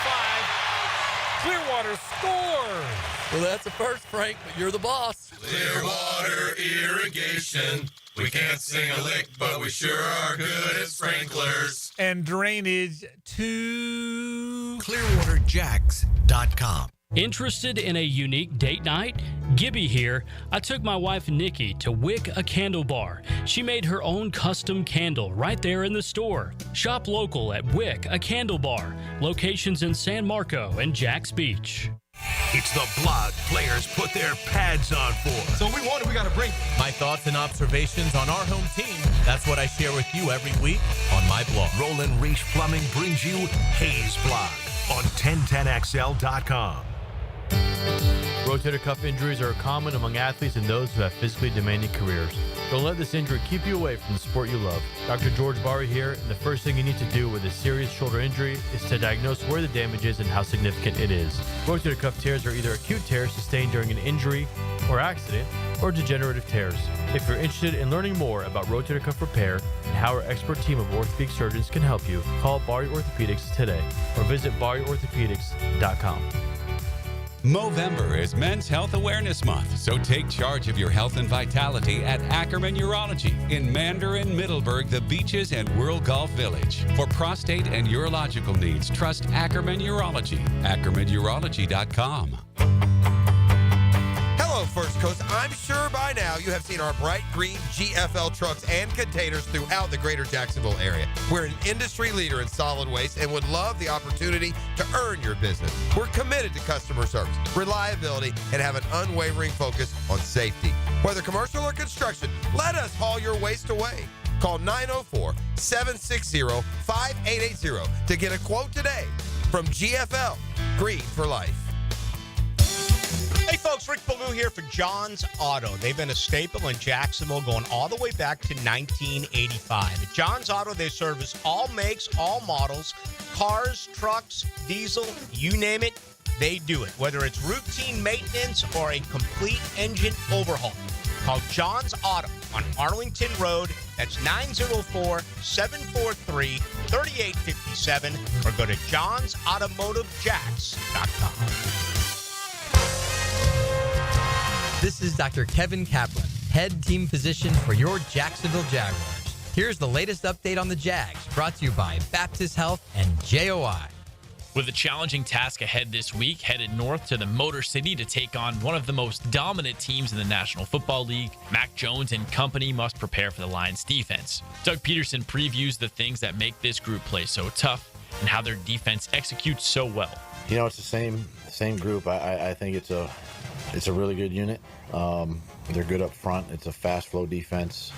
Clearwater scores. Well, that's a first, Frank, but you're the boss. Clearwater irrigation. We can't sing a lick, but we sure are good at sprinklers. And drainage to ClearwaterJacks.com. Interested in a unique date night? Gibby here. I took my wife Nikki to Wick a Candle Bar. She made her own custom candle right there in the store. Shop local at Wick a Candle Bar. Locations in San Marco and Jacks Beach. It's the blog players put their pads on for. So we won it, we got to bring my thoughts and observations on our home team. That's what I share with you every week on my blog. Roland Reach Plumbing brings you Hays Blog on 1010XL.com. Rotator cuff injuries are common among athletes and those who have physically demanding careers. Don't let this injury keep you away from the sport you love. Dr. George Barry here, and the first thing you need to do with a serious shoulder injury is to diagnose where the damage is and how significant it is. Rotator cuff tears are either acute tears sustained during an injury or accident, or degenerative tears. If you're interested in learning more about rotator cuff repair and how our expert team of orthopedic surgeons can help you, call Barry Orthopedics today or visit barryorthopedics.com. Movember is Men's Health Awareness Month, so take charge of your health and vitality at Ackerman Urology in Mandarin, Middleburg, The Beaches, and World Golf Village. For prostate and urological needs, trust Ackerman Urology. AckermanUrology.com. Hello, First Coast. I'm sure by now you have seen our bright green GFL trucks and containers throughout the greater Jacksonville area. We're an industry leader in solid waste and would love the opportunity to earn your business. We're committed to customer service, reliability, and have an unwavering focus on safety. Whether commercial or construction, let us haul your waste away. Call 904-760-5880 to get a quote today from GFL, Green for Life. Hey folks, Rick Ballou here for John's Auto. They've been a staple in Jacksonville going all the way back to 1985. At John's Auto, they service all makes, all models, cars, trucks, diesel, you name it, they do it. Whether it's routine maintenance or a complete engine overhaul, call John's Auto on Arlington Road. That's 904-743-3857 or go to johnsautomotivejacks.com. This is Dr. Kevin Kaplan, head team physician for your Jacksonville Jaguars. Here's the latest update on the Jags, brought to you by Baptist Health and JOI. With a challenging task ahead this week, headed north to the Motor City to take on one of the most dominant teams in the National Football League, Mac Jones and company must prepare for the Lions' defense. Doug Peterson previews the things that make this group play so tough and how their defense executes so well. You know, it's the same group. I think it's a really good unit. They're good up front. It's a fast flow defense.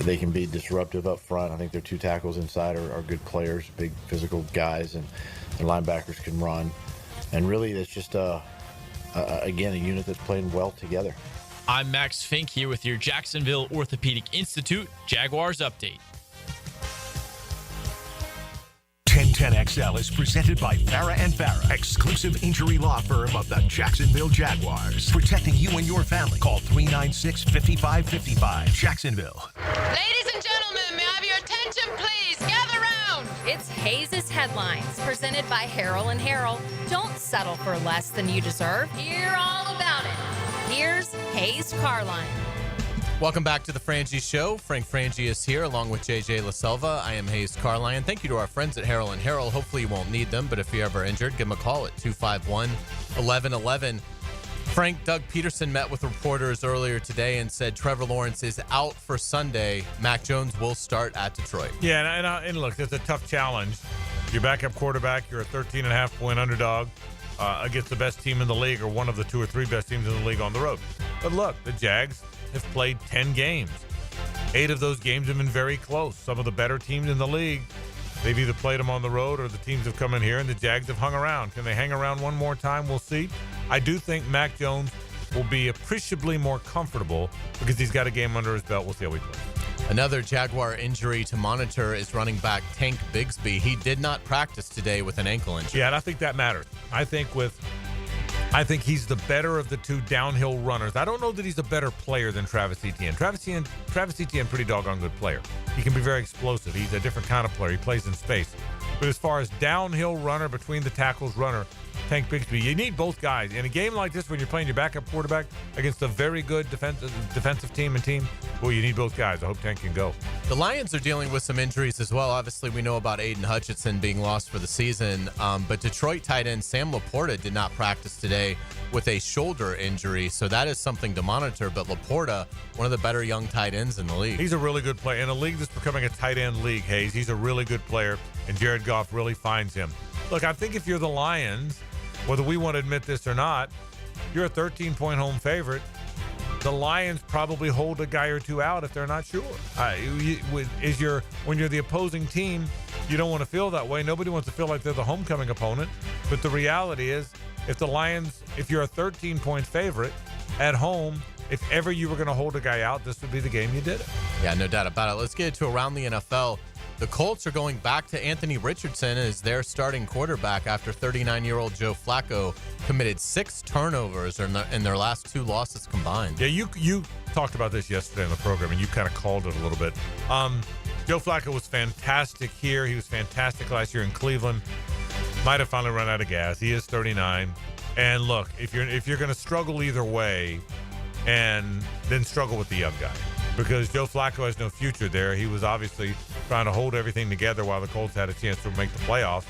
They can be disruptive up front. I think their two tackles inside are good players, big physical guys, and their linebackers can run. And really, it's just, again, a unit that's playing well together. I'm Max Fink here with your Jacksonville Orthopedic Institute Jaguars Update. 1010XL is presented by Farah & Farah, exclusive injury law firm of the Jacksonville Jaguars. Protecting you and your family. Call 396-5555. Jacksonville. Ladies and gentlemen, may I have your attention, please? Gather round. It's Hays' Headlines, presented by Harrell & Harrell. Don't settle for less than you deserve. Hear all about it. Here's Hays Carlyon. Welcome back to the Frangie Show. Frank Frangie is here along with JJ LaSelva. I am Hays Carlyon. Thank you to our friends at Harrell & Harrell. Hopefully you won't need them, but if you're ever injured, give them a call at 251-1111. Frank, Doug Peterson met with reporters earlier today and said Trevor Lawrence is out for Sunday. Mac Jones will start at Detroit. Yeah, and look, it's a tough challenge. Your backup quarterback, you're a 13.5-point underdog against the best team in the league or one of the 2 or 3 best teams in the league on the road. But look, the Jags have played 10 games. 8 of those games have been very close. Some of the better teams in the league, they've either played them on the road or the teams have come in here, and the Jags have hung around. Can they hang around one more time? We'll see. I do think Mac Jones will be appreciably more comfortable because he's got a game under his belt. We'll see how he plays. Another Jaguar injury to monitor is running back Tank Bigsby. He did not practice today with an ankle injury. Yeah, and I think that matters. I think he's the better of the 2 downhill runners. I don't know that he's a better player than Travis Etienne. Travis Etienne, pretty doggone good player. He can be very explosive. He's a different kind of player. He plays in space. But as far as downhill runner, between the tackles runner, Tank Bigsby, you need both guys. In a game like this, when you're playing your backup quarterback against a very good defensive team, well, you need both guys. I hope Tank can go. The Lions are dealing with some injuries as well. Obviously, we know about Aiden Hutchinson being lost for the season, but Detroit tight end Sam Laporta did not practice today with a shoulder injury, so that is something to monitor. But Laporta, one of the better young tight ends in the league. He's a really good player. In a league that's becoming a tight end league, Hayes, he's a really good player, and Jared Goff really finds him. Look, I think if you're the Lions, whether we want to admit this or not, you're a 13-point home favorite. The Lions probably hold a guy or 2 out if they're not sure. When you're the opposing team, you don't want to feel that way. Nobody wants to feel like they're the homecoming opponent. But the reality is, if you're a 13-point favorite at home, if ever you were going to hold a guy out, this would be the game you did it. Yeah, no doubt about it. Let's get to around the NFL. The Colts are going back to Anthony Richardson as their starting quarterback after 39-year-old Joe Flacco committed 6 turnovers in their last 2 losses combined. Yeah, you talked about this yesterday in the program, and you kind of called it a little bit. Joe Flacco was fantastic here. He was fantastic last year in Cleveland. Might have finally run out of gas. He is 39. And look, if you're going to struggle either way, and then struggle with the young guy. Because Joe Flacco has no future there. He was obviously trying to hold everything together while the Colts had a chance to make the playoffs.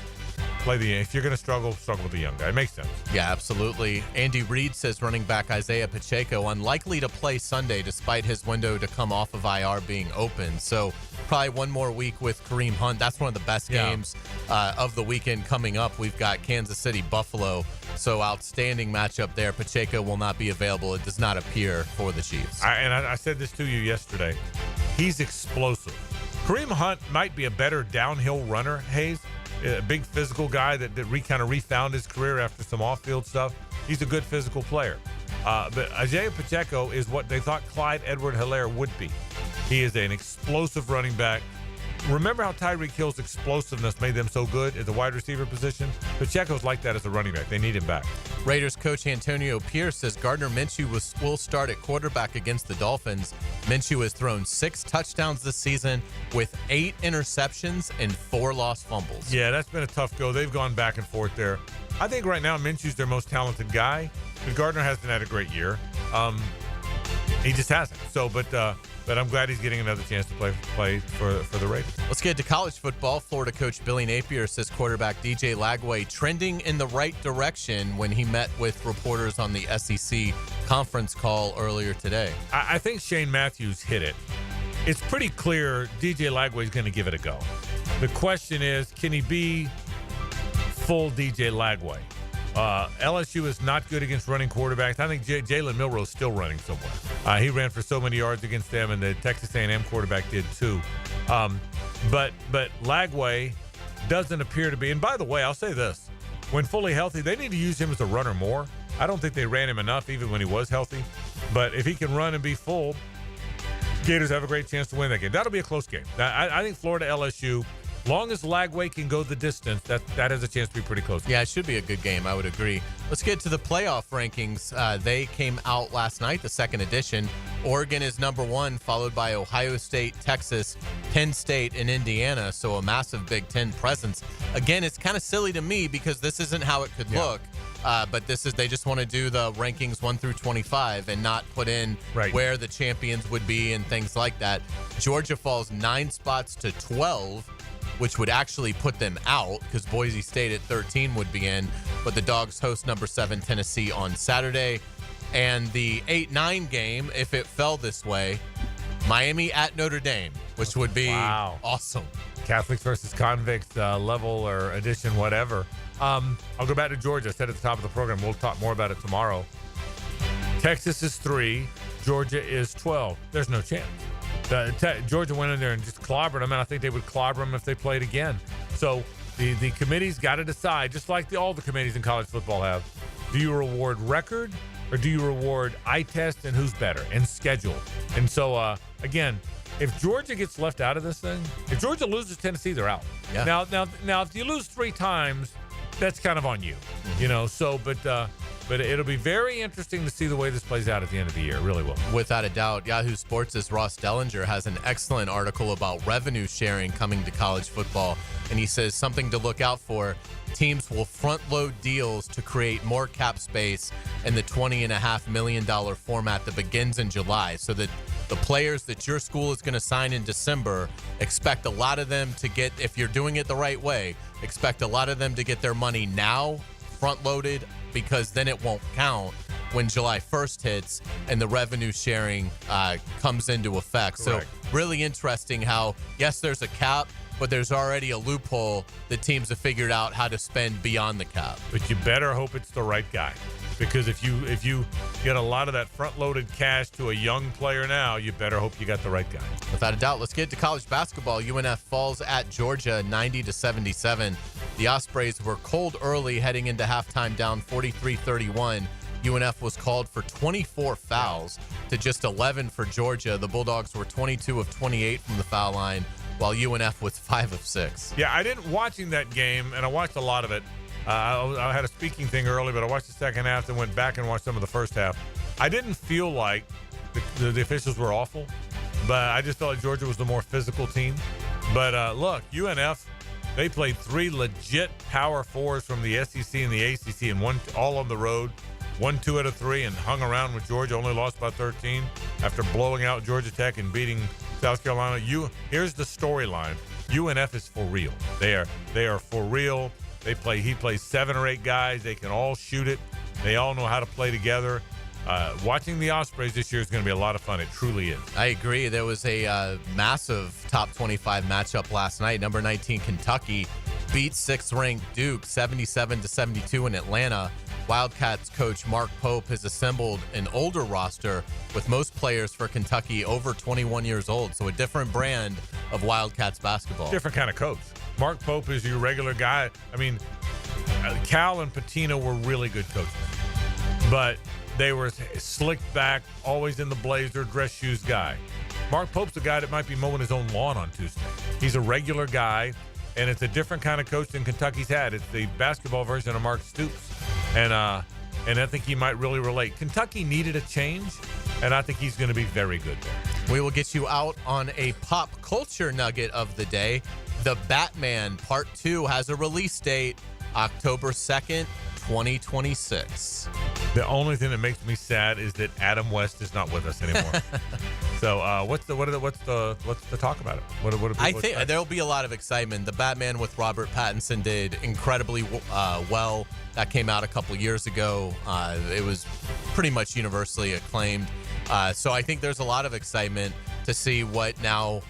If you're going to struggle with the young guy. It makes sense. Yeah, absolutely. Andy Reid says running back Isaiah Pacheco unlikely to play Sunday despite his window to come off of IR being open. So probably one more week with Kareem Hunt. That's one of the best games of the weekend coming up. We've got Kansas City, Buffalo. So outstanding matchup there. Pacheco will not be available. It does not appear for the Chiefs. I said this to you yesterday. He's explosive. Kareem Hunt might be a better downhill runner, Hayes. A big physical guy that kind of refound his career after some off-field stuff. He's a good physical player. But Isaiah Pacheco is what they thought Clyde Edward-Helaire would be. He is an explosive running back. remember how Tyreek Hill's explosiveness made them so good at the wide receiver position? Pacheco's like that as a running back. They need him back. Raiders coach Antonio Pierce says Gardner Minshew will start at quarterback against the Dolphins. Minshew has thrown 6 touchdowns this season with 8 interceptions and 4 lost fumbles. Yeah, that's been a tough go. They've gone back and forth there. I think right now Minshew's their most talented guy, but Gardner hasn't had a great year. He just hasn't. So, but I'm glad he's getting another chance to play for the Raiders. Let's get to college football. Florida coach Billy Napier says quarterback DJ Lagway trending in the right direction when he met with reporters on the SEC conference call earlier today. I think Shane Matthews hit it. It's pretty clear DJ Lagway is going to give it a go. The question is, can he be full DJ Lagway? LSU is not good against running quarterbacks. I think Jalen Milroe's still running somewhere. He ran for so many yards against them, and the Texas A&M quarterback did too. But Lagway doesn't appear to be. And by the way, I'll say this. When fully healthy, they need to use him as a runner more. I don't think they ran him enough even when he was healthy. But if he can run and be full, Gators have a great chance to win that game. That'll be a close game. I think Florida LSU, long as Lagway can go the distance, that has a chance to be pretty close. Yeah, it should be a good game. I would agree. Let's get to the playoff rankings. They came out last night, the second edition. Oregon is number 1, followed by Ohio State, Texas, Penn State, and Indiana. So a massive Big Ten presence. Again, it's kind of silly to me because this isn't how it could look. But they just want to do the rankings 1 through 25 and not put in where the champions would be and things like that. Georgia falls 9 spots to 12. Which would actually put them out because Boise State at 13 would be in. But the Dogs host number 7 Tennessee on Saturday. And the 8-9 game, if it fell this way, Miami at Notre Dame, which would be awesome. Catholics versus convicts, level or edition, whatever. I'll go back to Georgia. I said at the top of the program, we'll talk more about it tomorrow. Texas is 3. Georgia is 12. There's no chance. Georgia went in there and just clobbered them, and I think they would clobber them if they played again. So the committee's got to decide, just like all the committees in college football have, do you reward record or do you reward eye test and who's better and schedule? And so, again, if Georgia gets left out of this thing, if Georgia loses Tennessee, they're out. Yeah. Now, if you lose 3 times, that's kind of on you, you know. So, but it'll be very interesting to see the way this plays out at the end of the year. It really will. Without a doubt. Yahoo Sports' Ross Dellinger has an excellent article about revenue sharing coming to college football. And he says something to look out for. Teams will front load deals to create more cap space in the $20.5 million format that begins in July. So that the players that your school is going to sign in December, expect a lot of them to get, if you're doing it the right way, expect a lot of them to get their money now, front loaded, because then it won't count when July 1st hits and the revenue sharing comes into effect. Correct. So really interesting how, yes, there's a cap, but there's already a loophole that teams have figured out how to spend beyond the cap. But you better hope it's the right guy, because if you get a lot of that front-loaded cash to a young player now, you better hope you got the right guy. Without a doubt. Let's get to college basketball. UNF falls at Georgia 90-77. The Ospreys were cold early heading into halftime, down 43-31. UNF was called for 24 fouls to just 11 for Georgia. The Bulldogs were 22 of 28 from the foul line, while UNF was 5 of 6. Yeah, I didn't watching that game, and I watched a lot of it. I had a speaking thing early, but I watched the second half and went back and watched some of the first half. I didn't feel like the officials were awful, but I just felt like Georgia was the more physical team. But look, UNF, they played 3 legit power fours from the SEC and the ACC, and one all on the road. Won 2 out of 3 and hung around with Georgia. Only lost by 13 after blowing out Georgia Tech and beating South Carolina. Here's the storyline: UNF is for real. They are for real. He plays 7 or 8 guys. They can all shoot it. They all know how to play together. Watching the Ospreys this year is going to be a lot of fun. It truly is. I agree. There was a massive top 25 matchup last night. Number 19 Kentucky beat 6th-ranked Duke 77-72 in Atlanta. Wildcats coach Mark Pope has assembled an older roster with most players for Kentucky over 21 years old. So a different brand of Wildcats basketball. Different kind of coach. Mark Pope is your regular guy. I mean, Cal and Pitino were really good coaches, but they were slicked back, always in the blazer, dress shoes guy. Mark Pope's the guy that might be mowing his own lawn on Tuesday. He's a regular guy, and it's a different kind of coach than Kentucky's had. It's the basketball version of Mark Stoops, and I think he might really relate. Kentucky needed a change, and I think he's going to be very good there. We will get you out on a pop culture nugget of the day. The Batman Part 2 has a release date, October 2nd, 2026. The only thing that makes me sad is that Adam West is not with us anymore. So what's the talk about it? What I think there'll be a lot of excitement. The Batman with Robert Pattinson did incredibly well. That came out a couple years ago. It was pretty much universally acclaimed. So I think there's a lot of excitement to see what now,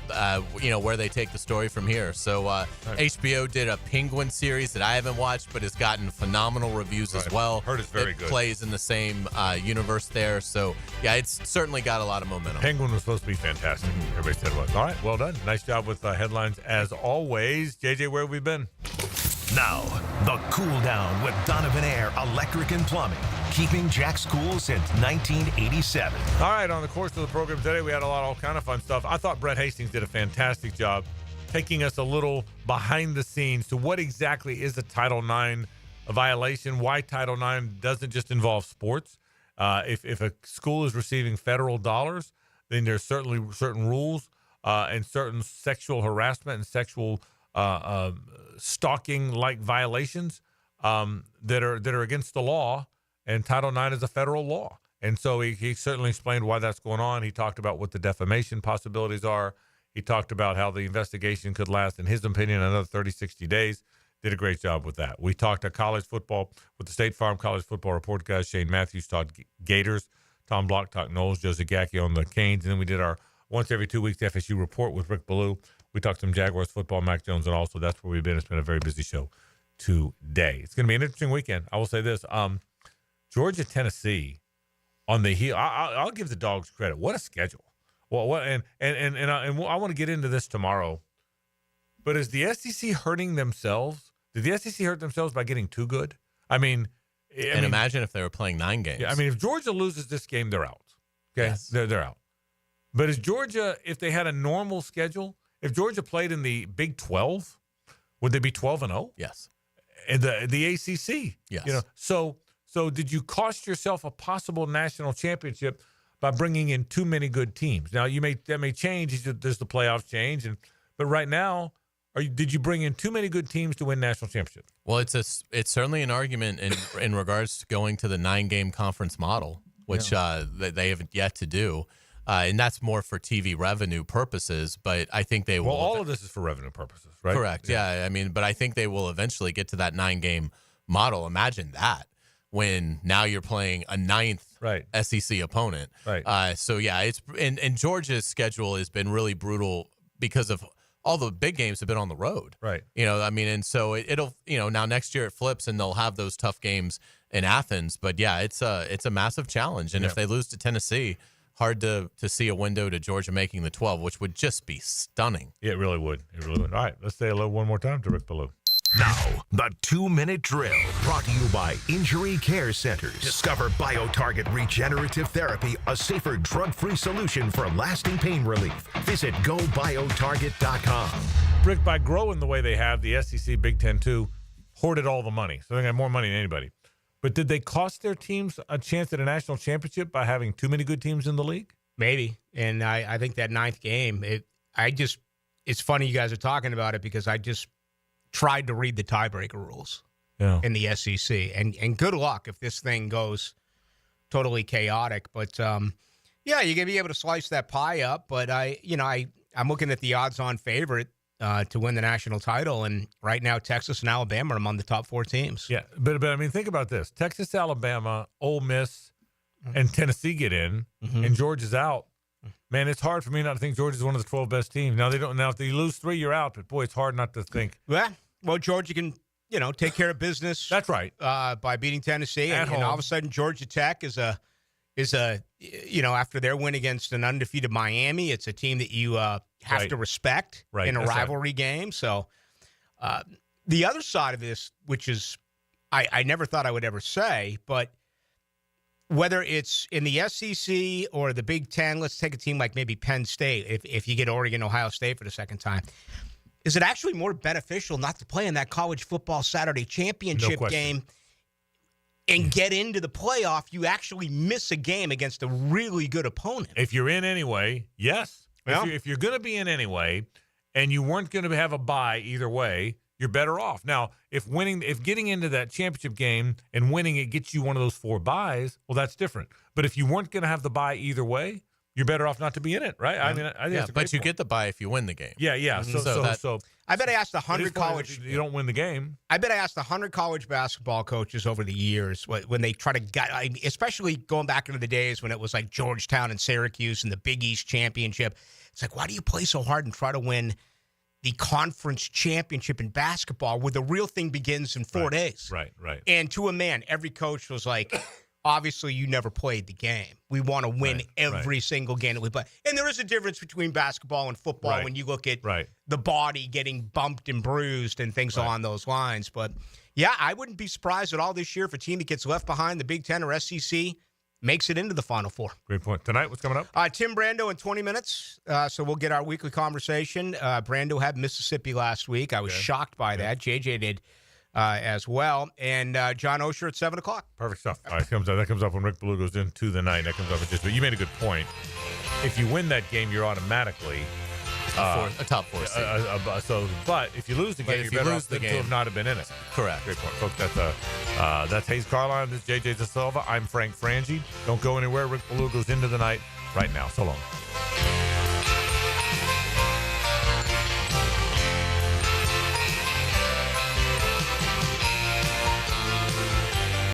where they take the story from here. So HBO did a Penguin series that I haven't watched, but has gotten phenomenal reviews as well. Heard it's very good. Plays in the same universe there. So, yeah, it's certainly got a lot of momentum. Penguin was supposed to be fantastic. Everybody said it was. All right, well done. Nice job with headlines as always. JJ, where have we been? Now, the cool down with Donovan Air Electric and Plumbing, keeping Jack's cool since 1987. All right, on the course of the program today, we had all kind of fun stuff. I thought Brett Hastings did a fantastic job taking us a little behind the scenes to what exactly is a Title IX violation, why Title IX doesn't just involve sports. If a school is receiving federal dollars, then there's certainly certain rules and certain sexual harassment and sexual stalking-like violations that are against the law, and Title IX is a federal law. And so he certainly explained why that's going on. He talked about what the defamation possibilities are. He talked about how the investigation could last, in his opinion, another 30, 60 days. Did a great job with that. We talked college football with the State Farm College Football Report guys. Shane Matthews talked Gators. Tom Block talked Knowles. Joe Zagacki on the Canes. And then we did our once every 2 weeks FSU report with Rick Ballou. We talked some Jaguars football, Mac Jones, and also that's where we've been. It's been a very busy show today. It's going to be an interesting weekend. I will say this. Georgia, Tennessee, on the heel. I'll give the Dogs credit. What a schedule. Well, and I want to get into this tomorrow. But is the SEC hurting themselves? Did the SEC hurt themselves by getting too good? Imagine if they were playing 9 games. Yeah, if Georgia loses this game, they're out. Okay, yes. They're out. But is Georgia, if they had a normal schedule, if Georgia played in the Big 12, would they be 12-0? Yes. And the ACC. Yes. So did you cost yourself a possible national championship by bringing in too many good teams? Now that may change. There's the playoffs change, but right now, did you bring in too many good teams to win national championships? Well, it's certainly an argument in regards to going to the 9-game conference model, which they haven't yet to do. And that's more for TV revenue purposes, but I think they will. Well, all of this is for revenue purposes, right? Correct. Yeah. But I think they will eventually get to that 9-game model. Imagine that when now you're playing a 9th SEC opponent. Right. So yeah, and Georgia's schedule has been really brutal because of all the big games have been on the road. Right. And so it'll, now next year it flips and they'll have those tough games in Athens. But yeah, it's a massive challenge. And if they lose to Tennessee, hard to see a window to Georgia making the 12, which would just be stunning. Yeah, it really would. All right, let's say hello one more time to Rick Ballou. Now, the 2-minute drill, brought to you by Injury Care Centers. Discover BioTarget Regenerative Therapy, a safer drug-free solution for lasting pain relief. Visit GoBioTarget.com. Rick, by growing the way they have, the SEC Big Ten 2 hoarded all the money, so they got more money than anybody. But did they cost their teams a chance at a national championship by having too many good teams in the league? Maybe. And I think that 9th game, it's funny you guys are talking about it because I just tried to read the tiebreaker rules in the SEC. And good luck if this thing goes totally chaotic. But, you're going to be able to slice that pie up. But, I'm looking at the odds-on favorite to win the national title. And right now, Texas and Alabama are among the top 4 teams. Yeah, but think about this. Texas, Alabama, Ole Miss, and Tennessee get in, and Georgia's out. Man, it's hard for me not to think Georgia's one of the 12 best teams. Now, if they lose 3, you're out. But, boy, it's hard not to think. Well, Georgia can, take care of business. That's right. By beating Tennessee. And all of a sudden, Georgia Tech is a after their win against an undefeated Miami, it's a team that you have to respect in a rivalry game. So the other side of this, which is I never thought I would ever say, but whether it's in the SEC or the Big Ten, let's take a team like maybe Penn State, if you get Oregon, Ohio State for the second time, is it actually more beneficial not to play in that college football Saturday championship game and get into the playoff? You actually miss a game against a really good opponent. If you're in anyway, yes. Yeah. If you're going to be in anyway and you weren't going to have a bye either way, you're better off. Now, if getting into that championship game and winning it gets you one of those 4 byes, well, that's different. But if you weren't going to have the bye either way, you're better off not to be in it, right? I mean, I think that's a great but you point. get the bye if you win the game. Yeah. So I bet I asked 100 college. You don't win the game. I bet I asked 100 college basketball coaches over the years when they try to especially going back into the days when it was like Georgetown and Syracuse and the Big East championship. It's like, why do you play so hard and try to win the conference championship in basketball where the real thing begins in 4 days? Right. And to a man, every coach was like, obviously, you never played the game. We want to win every single game that we play. And there is a difference between basketball and football when you look at the body getting bumped and bruised and things along those lines. But, yeah, I wouldn't be surprised at all this year if a team that gets left behind, the Big Ten or SEC, makes it into the Final Four. Great point. Tonight, what's coming up? Tim Brando in 20 minutes. So we'll get our weekly conversation. Brando had Mississippi last week. I was shocked by that. JJ did as well. And John Osher at 7 o'clock. Perfect stuff. All right, that comes up when Rick Ballou goes into the night. That comes up but you made a good point. If you win that game, you're automatically a top 4 seed. But if you lose the game, you're better off to have not have been in it. Correct. Great point, folks. That's Hays Carlyon. This is JJ DeSilva. I'm Frank Frangie. Don't go anywhere. Rick Ballou goes into the night right now. So long.